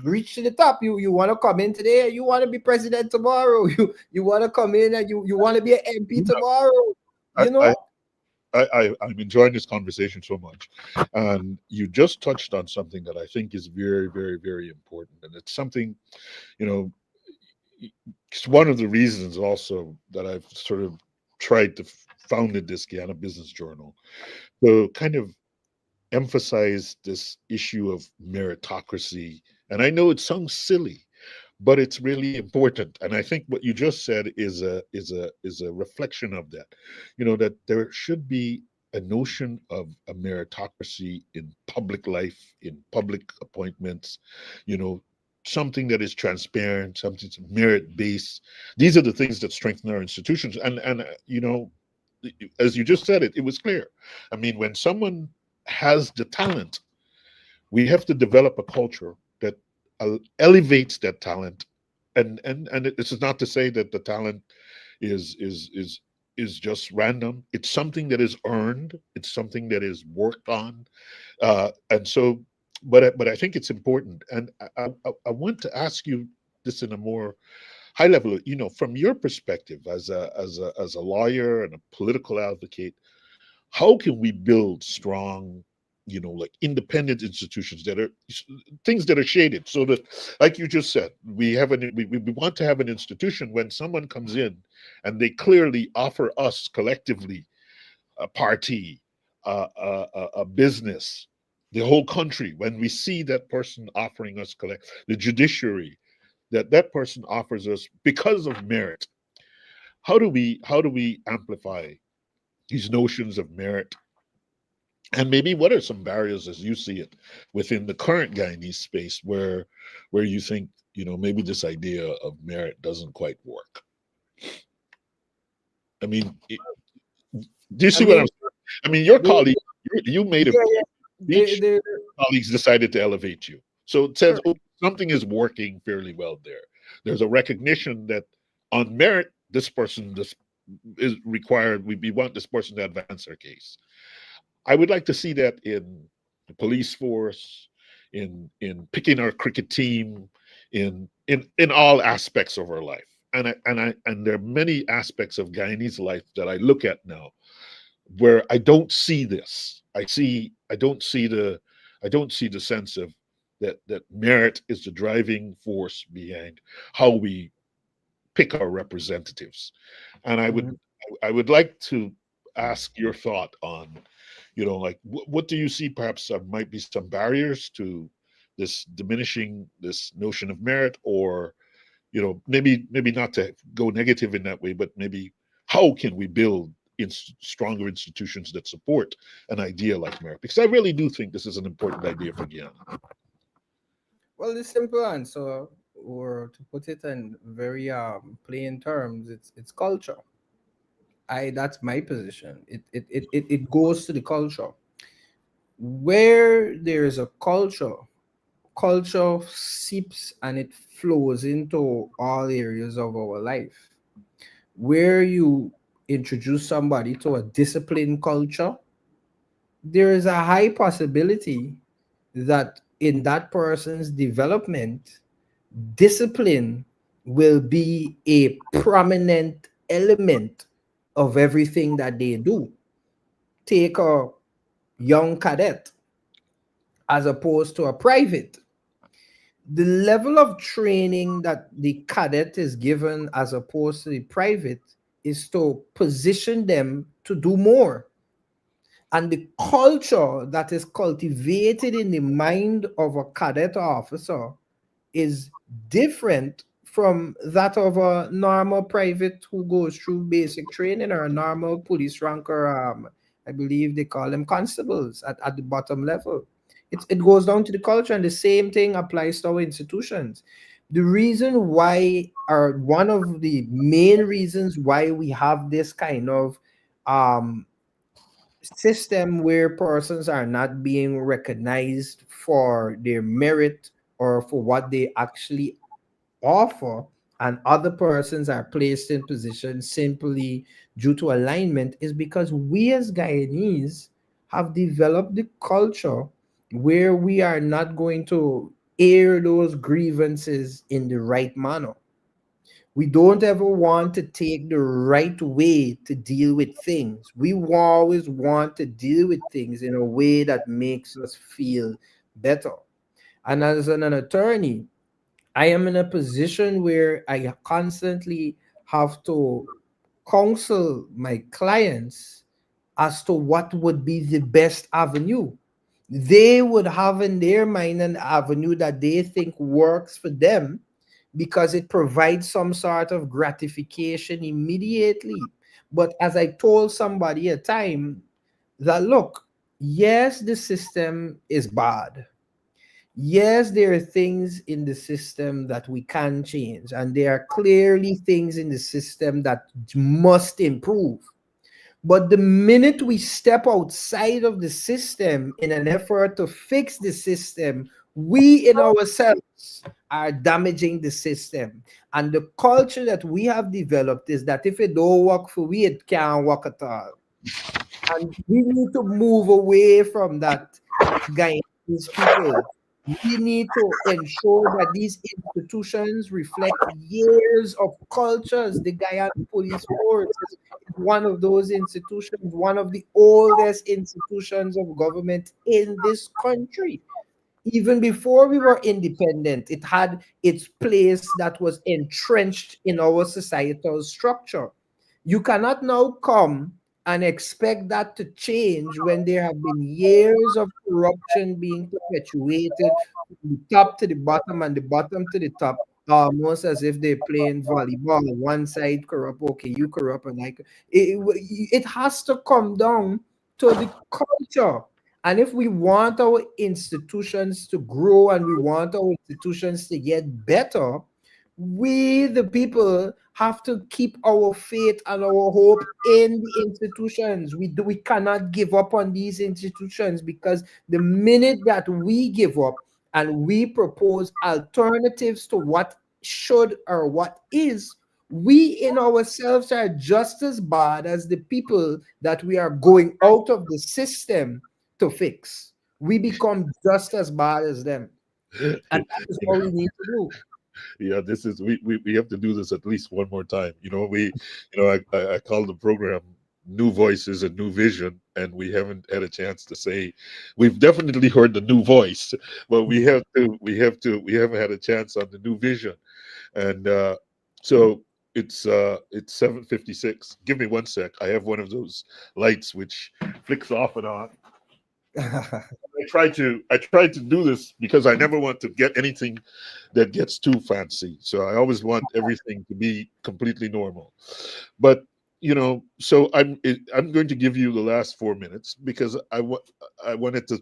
reach to the top. You want to come in today, you want to be president tomorrow. You want to come in and you want to be an MP tomorrow. I, You I, know, I'm enjoying this conversation so much. And you just touched on something that I think is very, very, very important. And it's something, you know, it's one of the reasons also that I've sort of tried to founded this Guyana Business Journal to kind of emphasize this issue of meritocracy. And I know it sounds silly, but it's really important. And I think what you just said is a reflection of that. You know, that there should be a notion of a meritocracy in public life, in public appointments, you know, something that is transparent, something that's merit based. These are the things that strengthen our institutions. And you know, as you just said, it was clear. I mean, when someone has the talent, we have to develop a culture that elevates that talent and this is not to say that the talent is is is is just random. It's something that is earned. It's something that is worked on, and so. But I think it's important, and I want to ask you this in a more high level. From your perspective as a lawyer and a political advocate, how can we build strong, like independent institutions that are things that are shaded, so that, like you just said, we want to have an institution when someone comes in and they clearly offer us collectively, a party, a business, the whole country, when we see that person offering us the judiciary, that person offers us because of merit. How do we amplify these notions of merit, and maybe what are some barriers as you see it within the current Guyanese space where you think, maybe this idea of merit doesn't quite work? I mean, do you I see what I'm mean, saying? I mean, your they, colleague, you made a yeah, yeah, speech, they colleagues decided to elevate you. So it says, correct. oh, something is working fairly well there. There's a recognition that on merit, this person this is required. We want this person to advance their case. I would like to see that in the police force, in picking our cricket team, in all aspects of our life. And there are many aspects of Guyanese life that I look at now where I don't see this. I don't see the sense of that merit is the driving force behind how we pick our representatives. And Mhm. I would like to ask your thought on, like what do you see? Perhaps there might be some barriers to this diminishing this notion of merit, or maybe not to go negative in that way, but maybe how can we build stronger institutions that support an idea like merit? Because I really do think this is an important idea for Guyana. Well, the simple answer, or to put it in very plain terms, it's culture. That's my position. It goes to the culture. Where there is a culture, culture seeps and it flows into all areas of our life. Where you introduce somebody to a disciplined culture, there is a high possibility that in that person's development, discipline will be a prominent element of everything that they do. Take a young cadet as opposed to a private. The level of training that the cadet is given as opposed to the private is to position them to do more. And the culture that is cultivated in the mind of a cadet officer is different from that of a normal private who goes through basic training, or a normal police ranker. I believe they call them constables at the bottom level. It goes down to the culture, and the same thing applies to our institutions. The reason why, or one of the main reasons why we have this kind of um, system where persons are not being recognized for their merit or for what they actually offer, and other persons are placed in positions simply due to alignment, is because we as Guyanese have developed the culture where we are not going to air those grievances in the right manner. We don't ever want to take the right way to deal with things. We always want to deal with things in a way that makes us feel better. And as an attorney, I am in a position where I constantly have to counsel my clients as to what would be the best avenue. They would have in their mind an avenue that they think works for them because it provides some sort of gratification immediately. But as I told somebody a time, that look, yes, the system is bad. Yes, there are things in the system that we can change, and there are clearly things in the system that must improve. But the minute we step outside of the system in an effort to fix the system, We in ourselves are damaging the system. And the culture that we have developed is that if it don't work for we, it can't work at all. And we need to move away from that, guys, these people. We need to ensure that these institutions reflect years of cultures. The Guyana Police Force is one of those institutions, one of the oldest institutions of government in this country. Even before we were independent, it had its place that was entrenched in our societal structure. You cannot now come and expect that to change when there have been years of corruption being perpetuated from the top to the bottom and the bottom to the top, almost as if they're playing volleyball. One side corrupt, okay, you corrupt, and it has to come down to the culture. And if we want our institutions to grow and we want our institutions to get better, we, the people, have to keep our faith and our hope in the institutions. We cannot give up on these institutions, because the minute that we give up and we propose alternatives to what should or what is, we in ourselves are just as bad as the people that we are going out of the system to fix. We become just as bad as them. And that is what we need to do. Yeah, this is we have to do this at least one more time. I call the program New Voices and New Vision, and we haven't had a chance to say we've definitely heard the new voice, but we haven't had a chance on the new vision. And so it's 7:56. Give me one sec. I have one of those lights which flicks off and on. I try to do this because I never want to get anything that gets too fancy. So I always want everything to be completely normal. But so I'm going to give you the last 4 minutes because I wanted to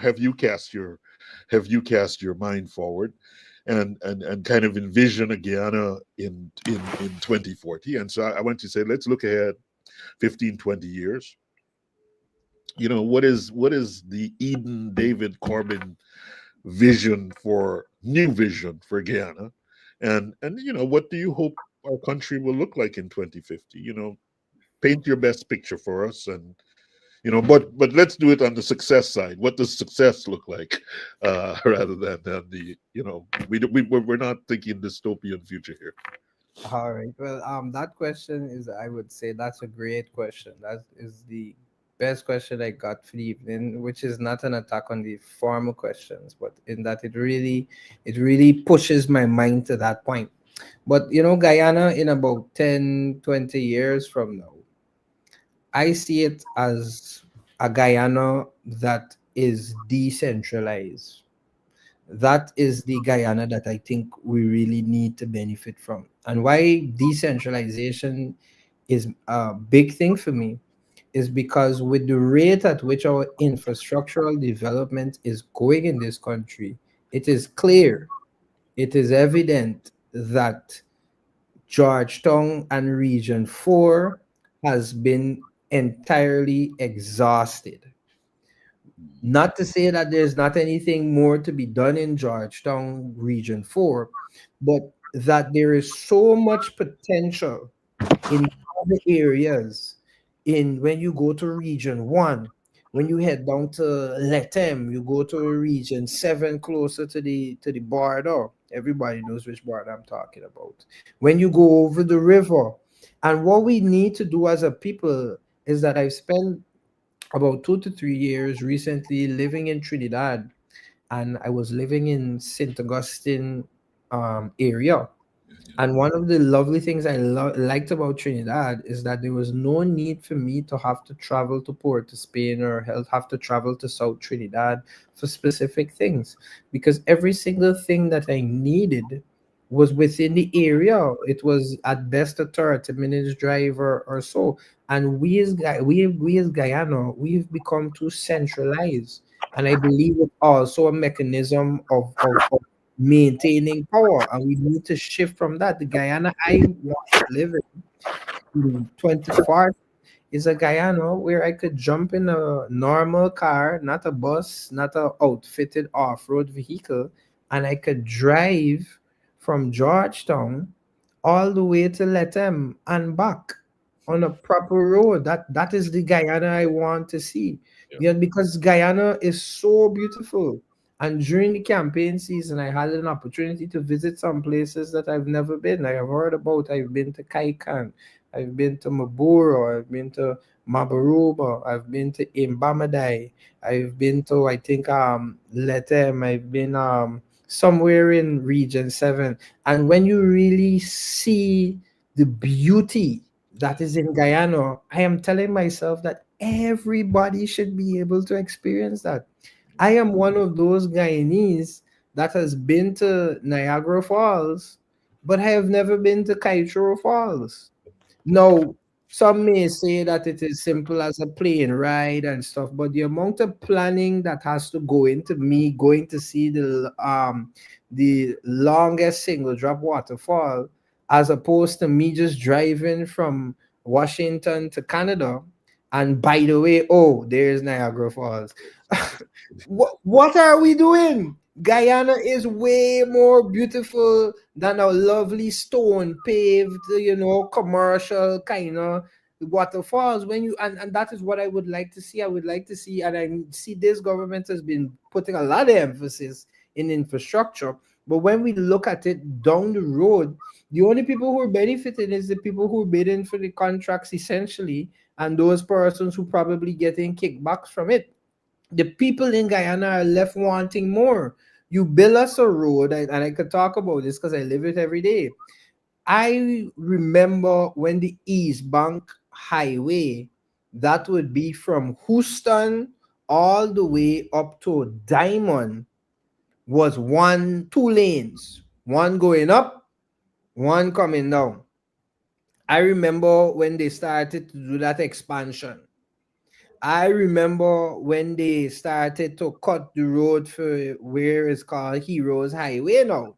have you cast your mind forward and kind of envision a Guyana in 2040. And so I want to say, let's look ahead 15, 20 years. What is the Eden David Corbin new vision for Guyana, and what do you hope our country will look like in 2050? Paint your best picture for us, and but let's do it on the success side. What does success look like, rather than the we're not thinking dystopian future here. All right. Well, that question is, I would say that's a great question. That is the best question I got for the evening, which is not an attack on the formal questions, but in that it really pushes my mind to that point. But Guyana in about 10, 20 years from now, I see it as a Guyana that is decentralized. That is the Guyana that I think we really need to benefit from. And why decentralization is a big thing for me is because with the rate at which our infrastructural development is going in this country, it is clear, it is evident that Georgetown and Region 4 has been entirely exhausted. Not to say that there's not anything more to be done in Georgetown Region 4, but that there is so much potential in other areas. In when you go to Region 1, when you head down to Letem, you go to Region 7 closer to the border. Everybody knows which border I'm talking about. When you go over the river. And what we need to do as a people is that I've spent about 2 to 3 years recently living in Trinidad, and I was living in St. Augustine area. And one of the lovely things I liked about Trinidad is that there was no need for me to have to travel to Port to Spain or have to travel to South Trinidad for specific things, because every single thing that I needed was within the area. It was at best a 30 minutes drive or so. And we as Guyana, we've become too centralized. And I believe it's also a mechanism of maintaining power, and we need to shift from that. The Guyana I want to live in 2040 is a Guyana where I could jump in a normal car, not a bus, not a outfitted off-road vehicle, and I could drive from Georgetown all the way to Lethem and back on a proper road. That is the Guyana I want to see. Yeah. Yeah, because Guyana is so beautiful. And during the campaign season, I had an opportunity to visit some places that I've never been. I have heard about. I've been to Kaikan, I've been to Maburo, I've been to Mabaruba, I've been to Imbamadai, I've been to I think Letem, I've been somewhere in Region 7. And when you really see the beauty that is in Guyana, I am telling myself that everybody should be able to experience that. I am one of those Guyanese that has been to Niagara Falls, but I have never been to Kaitro Falls. Now, some may say that it is simple as a plane ride and stuff, but the amount of planning that has to go into me going to see the longest single drop waterfall, as opposed to me just driving from Washington to Canada. And by the way, oh, there's Niagara Falls. What are we doing? Guyana is way more beautiful than a lovely stone paved, commercial kind of waterfalls. When you and that is what I would like to see. I would like to see, and I see this government has been putting a lot of emphasis in infrastructure. But when we look at it down the road, the only people who are benefiting is the people who are bidding for the contracts essentially, and those persons who probably getting kickbacks from it. The people in Guyana are left wanting more. You build us a road, and I could talk about this because I live it every day. I remember when the East Bank Highway, that would be from Houston all the way up to Diamond, was two lanes, one going up, one coming down. I remember when they started to do that expansion. I remember when they started to cut the road for where it's called Heroes Highway now.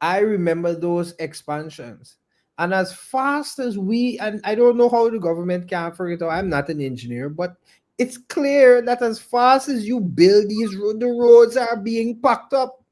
I remember those expansions. And as fast as and I don't know how the government can figure it out, I'm not an engineer, but it's clear that as fast as you build these roads, the roads are being packed up.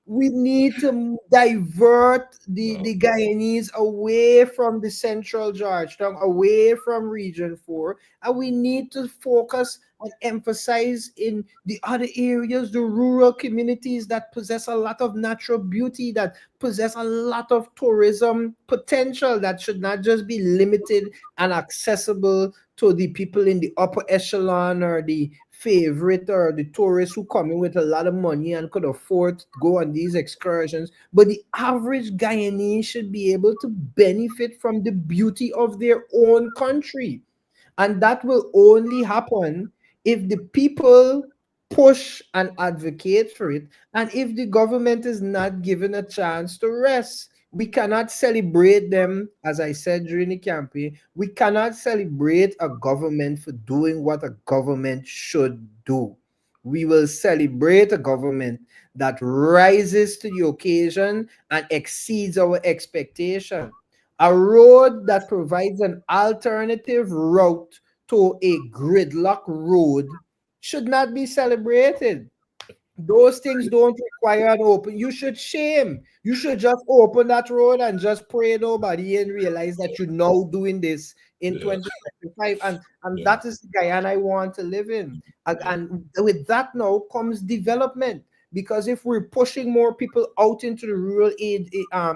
We need to divert the Guyanese away from the central Georgetown, away from Region 4, and we need to focus and emphasize in the other areas, the rural communities that possess a lot of natural beauty, that possess a lot of tourism potential that should not just be limited and accessible to the people in the upper echelon or the favorite or the tourists who come in with a lot of money and could afford to go on these excursions. But the average Guyanese should be able to benefit from the beauty of their own country. And that will only happen if the people push and advocate for it, and if the government is not given a chance to rest. We cannot celebrate them, as I said during the campaign. We cannot celebrate a government for doing what a government should do. We will celebrate a government that rises to the occasion and exceeds our expectation. A road that provides an alternative route to a gridlock road should not be celebrated. Those things don't require an open. You should shame. You should just open that road and just pray nobody and realize that you're now doing this in Yeah. 2025. And Yeah. that is the Guyana I want to live in. And, Yeah. and with that now comes development. Because if we're pushing more people out into the rural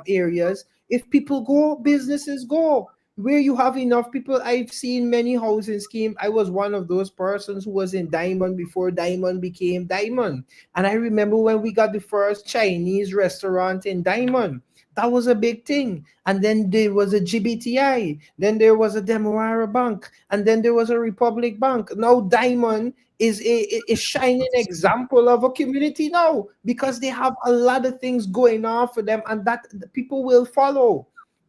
areas, if people go, businesses go. Where you have enough people, I've seen many housing scheme. I was one of those persons who was in Diamond before Diamond became Diamond. And I remember when we got the first Chinese restaurant in Diamond. That was a big thing. And then there was a GBTI. Then there was a Demerara Bank. And then there was a Republic Bank. Now Diamond is a shining example of a community now because they have a lot of things going on for them, and that the people will follow.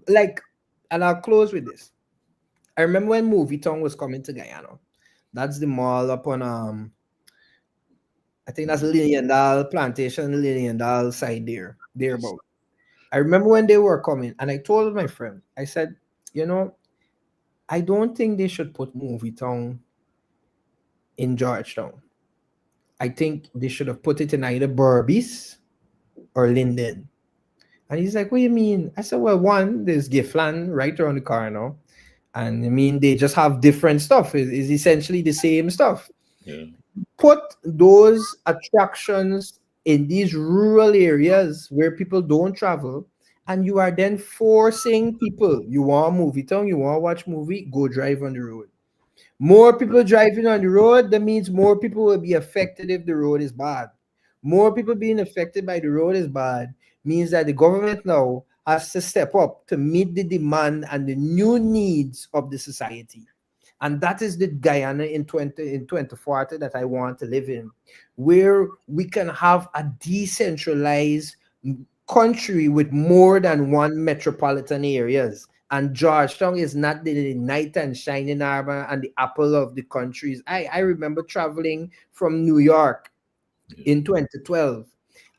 Like, and I'll close with this. I remember when Movie Town was coming to Guyana. That's the mall up on I think that's Liliendal Plantation, Liliendal side there about. I remember when they were coming, and I told my friend, I said, you know, I don't think they should put Movie Town in Georgetown. I think they should have put it in either Berbice or Linden. And he's like, "What do you mean?" I said, "Well, one, there's Giffland right around the corner. And I mean, they just have different stuff. It's essentially the same stuff. Yeah. Put those attractions in these rural areas where people don't travel, and you are then forcing people. You want a movie town, you want to watch movie, go drive on the road. More people driving on the road, that means more people will be affected if the road is bad. More people being affected by the road is bad means that the government now has to step up to meet the demand and the new needs of the society. And that is the Guyana in 2040 that I want to live in, where we can have a decentralized country with more than one metropolitan areas. And Georgetown is not the knight and shining armor and the apple of the countries. I remember traveling from New York Yeah. in 2012,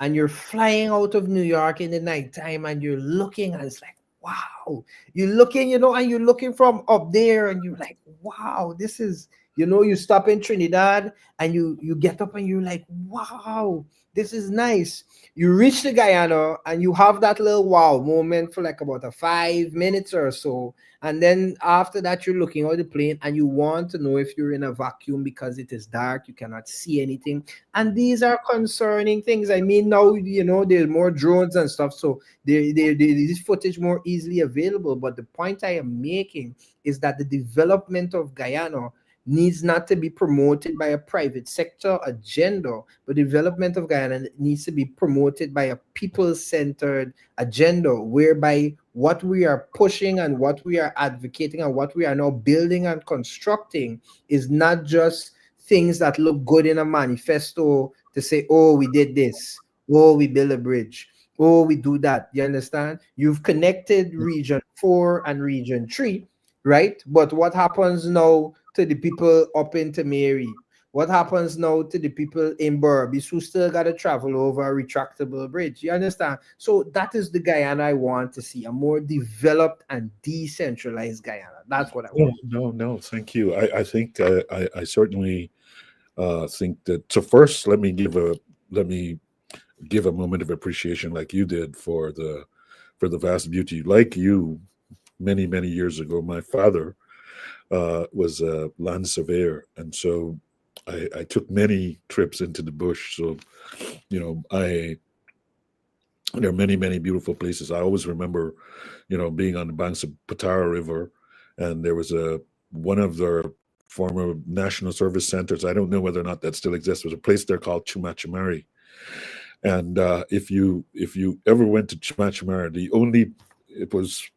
and you're flying out of New York in the nighttime and you're looking and it's like, wow, you're looking, and you're looking from up there and you're like, wow, this is, you stop in Trinidad and you get up and you're like, wow, this is nice. You reach the Guyana and you have that little wow moment for like about a 5 minutes or so, and then after that, you're looking out the plane and you want to know if you're in a vacuum because it is dark, you cannot see anything. And these are concerning things. I mean, now, there's more drones and stuff, so this footage more easily available. But the point I am making is that the development of Guyana needs not to be promoted by a private sector agenda, but development of Guyana needs to be promoted by a people-centered agenda, whereby what we are pushing and what we are advocating and what we are now building and constructing is not just things that look good in a manifesto to say, oh, we did this, oh, we build a bridge, oh, we do that. You understand? You've connected region 4 and region 3, right? But what happens now to the people up in Mary? What happens now to the people in Burbis who still got to travel over a retractable bridge? You understand? So that is the Guyana I want to see, a more developed and decentralized Guyana. That's what I No, want. no, no. Thank you. I think I certainly think that. So first, let me give a moment of appreciation, like you did, for the vast beauty. Like you, many years ago, my father was a land surveyor, and so I took many trips into the bush. So I there are many beautiful places. I always remember, being on the banks of Patara River, and there was a one of their former national service centers. I don't know whether or not that still exists. There's a place there called Chumachamari, and if you ever went to Chumachamari, it was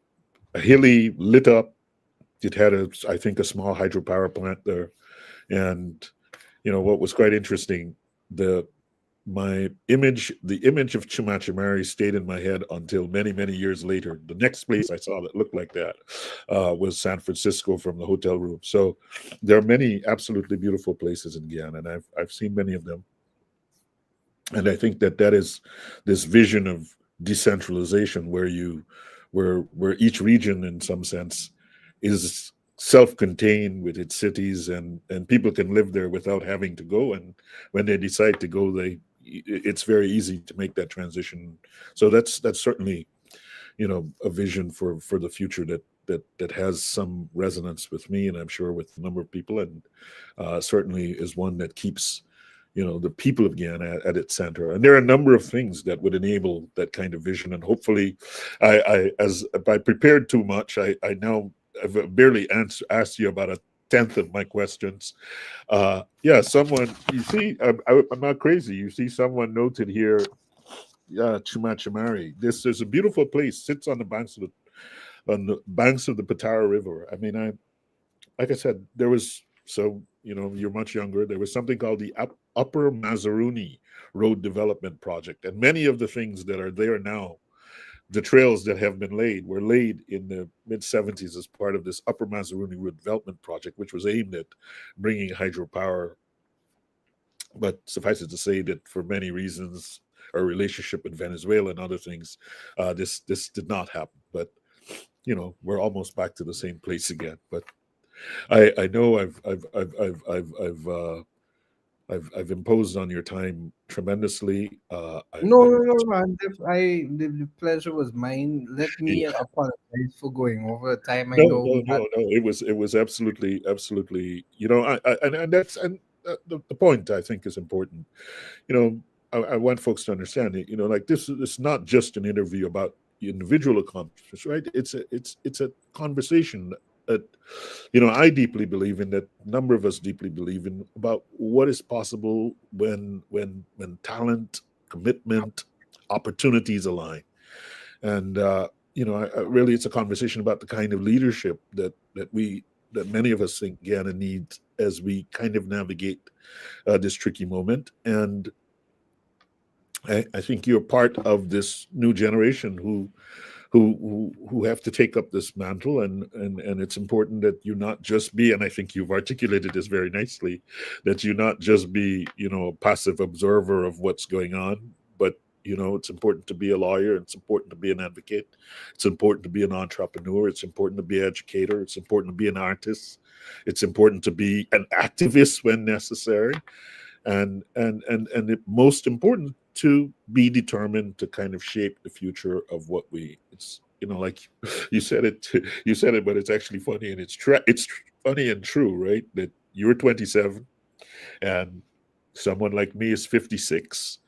a hilly, lit up. It had I think, a small hydropower plant there, and what was quite interesting, the the image of Chumachamari stayed in my head until many years later. The next place I saw that looked like that was San Francisco from the hotel room. So there are many absolutely beautiful places in Guyana, and I've seen many of them. And I think that is this vision of decentralization, where each region, in some sense, is self-contained with its cities, and people can live there without having to go. And when they decide to go, it's very easy to make that transition. So that's certainly, a vision for the future that has some resonance with me, and I'm sure with a number of people, and certainly is one that keeps the people of Guyana at its center. And there are a number of things that would enable that kind of vision. And hopefully, as if I prepared too much, I now have barely asked you about a tenth of my questions. Yeah, someone, you see, I'm not crazy. You see, someone noted here, yeah, Chumachamari. This is a beautiful place. Sits on the banks of the Patara River. I mean, like I said, there was, so you're much younger. There was something called the Upper Mazaruni Road Development Project, and many of the things that are there now, the trails that have been laid, were laid in the mid 70s as part of this Upper Mazaruni Road Development Project, which was aimed at bringing hydropower. But suffice it to say that for many reasons, our relationship with Venezuela and other things, this did not happen. But we're almost back to the same place again. But I know I've imposed on your time tremendously. No, no, no, man. The pleasure was mine. Let me Yeah. apologize for going over time. I No, know no, we had. no, no. It was absolutely. You know, and that's and the point I think is important. You know, I want folks to understand it. You know, like this is not just an interview about individual accomplishments, right? It's a conversation that, you know, I deeply believe in, that a number of us deeply believe in, about what is possible when talent, commitment, opportunities align. And you know, really, it's a conversation about the kind of leadership that many of us think Ghana needs as we kind of navigate this tricky moment. And I think you're part of this new generation who have to take up this mantle, and it's important that you not just be, and I think you've articulated this very nicely, that you not just be, you know, a passive observer of what's going on, but, you know, it's important to be a lawyer, it's important to be an advocate, it's important to be an entrepreneur, it's important to be an educator, it's important to be an artist, it's important to be an activist when necessary, and it, most important, to be determined to kind of shape the future of what we, it's, you know, like you said it, but it's actually funny, and it's funny and true, right, that you're 27 and someone like me is 56,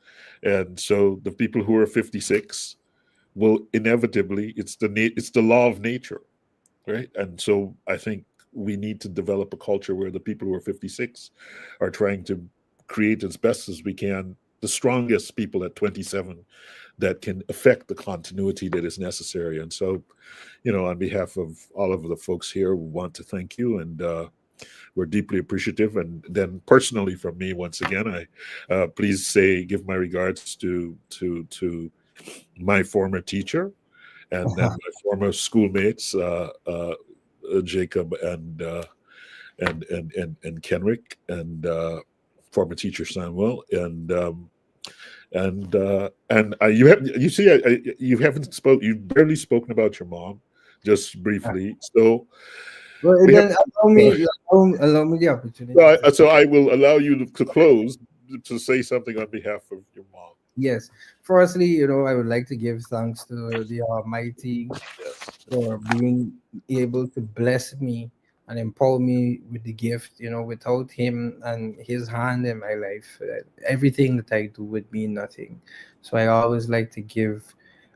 and so the people who are 56 will inevitably, it's the law of nature, right? And so I think we need to develop a culture where the people who are 56 are trying to create as best as we can the strongest people at 27 that can affect the continuity that is necessary. And so, you know, on behalf of all of the folks here, we want to thank you, and we're deeply appreciative. And then personally, from me, once again, I please give my regards to my former teacher, and then my former schoolmates, Jacob and Kenrick, and former teacher Samuel, and you have, you see, you haven't spoke, you've barely spoken about your mom, just briefly. So Well, and we have. then allow me the opportunity So to. I will allow you to close, to say something on behalf of your mom. Yes. Firstly, I would like to give thanks to the Almighty Yes. for being able to bless me and empower me with the gift. Without Him and His hand in my life, everything that I do would mean nothing. So I always like to give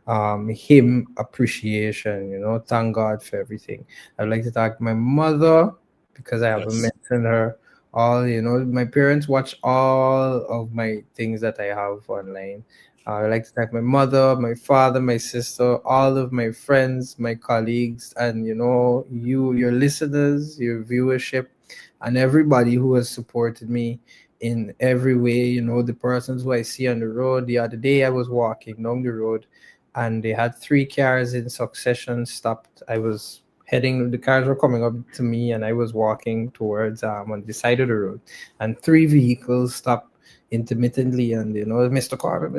Him appreciation. Thank God for everything. I'd like to thank my mother because I haven't Yes. mentioned her. My parents watch all of my things that I have online. I'd like to thank my mother, my father, my sister, all of my friends, my colleagues, and your listeners, your viewership, and everybody who has supported me in every way. The persons who I see on the road. The other day, I was walking down the road, and they had three cars in succession stopped. I was heading, the cars were coming up to me, and I was walking towards on the side of the road, and three vehicles stopped intermittently, and Mr. Corbin,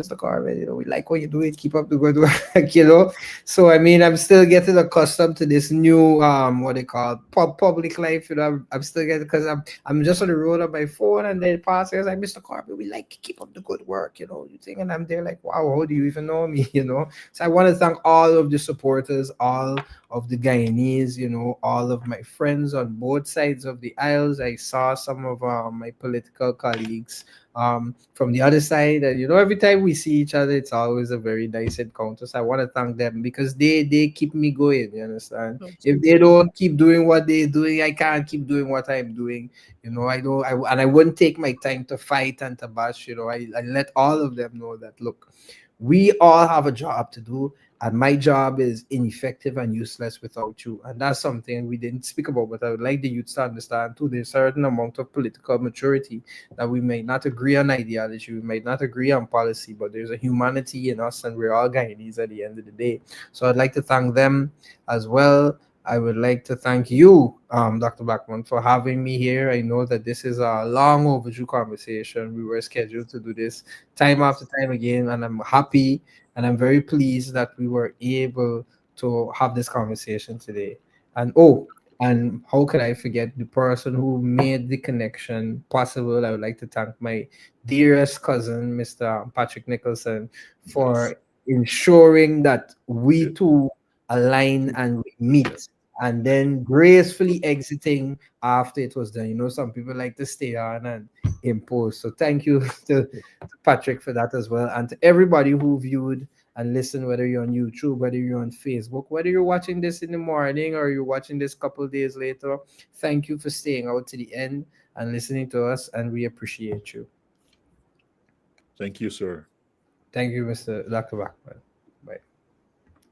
we like what you're doing, keep up the good work. So I mean, I'm still getting accustomed to this new what they call public life. I'm still getting, because I'm just on the road on my phone, and then passers like, Mr. Corbin, we like to keep up the good work, you think, and I'm there like, wow, how do you even know me? So I want to thank all of the supporters, all of the Guyanese, all of my friends on both sides of the aisles. I saw some of my political colleagues from the other side, and every time we see each other, it's always a very nice encounter. So I want to thank them because they keep me going. You understand? If they Absolutely. don't keep doing what they're doing, I can't keep doing what I'm doing. I don't. And I wouldn't take my time to fight and to bash. I let all of them know that, look, we all have a job to do, and my job is ineffective and useless without you. And that's something we didn't speak about, but I would like the youth to understand too. There's a certain amount of political maturity that we may not agree on ideology, we might not agree on policy, but there's a humanity in us, and we're all Guyanese at the end of the day. So I'd like to thank them as well. I would like to thank you, Dr. Blackman, for having me here. I know that this is a long overdue conversation. We were scheduled to do this time after time again, and I'm happy and I'm very pleased that we were able to have this conversation today. And And how could I forget the person who made the connection possible? I would like to thank my dearest cousin, Mr. Patrick Nicholson, Yes. for ensuring that we Yeah. two align and we meet, and then gracefully exiting after it was done. You know, some people like to stay on and impose. So thank you to Patrick for that as well, and to everybody who viewed and listened, whether you're on YouTube, whether you're on Facebook, whether you're watching this in the morning or you're watching this couple of days later. Thank you for staying out to the end and listening to us, and we appreciate you. Thank you, sir. Thank you, Mr. Dr. Bachman.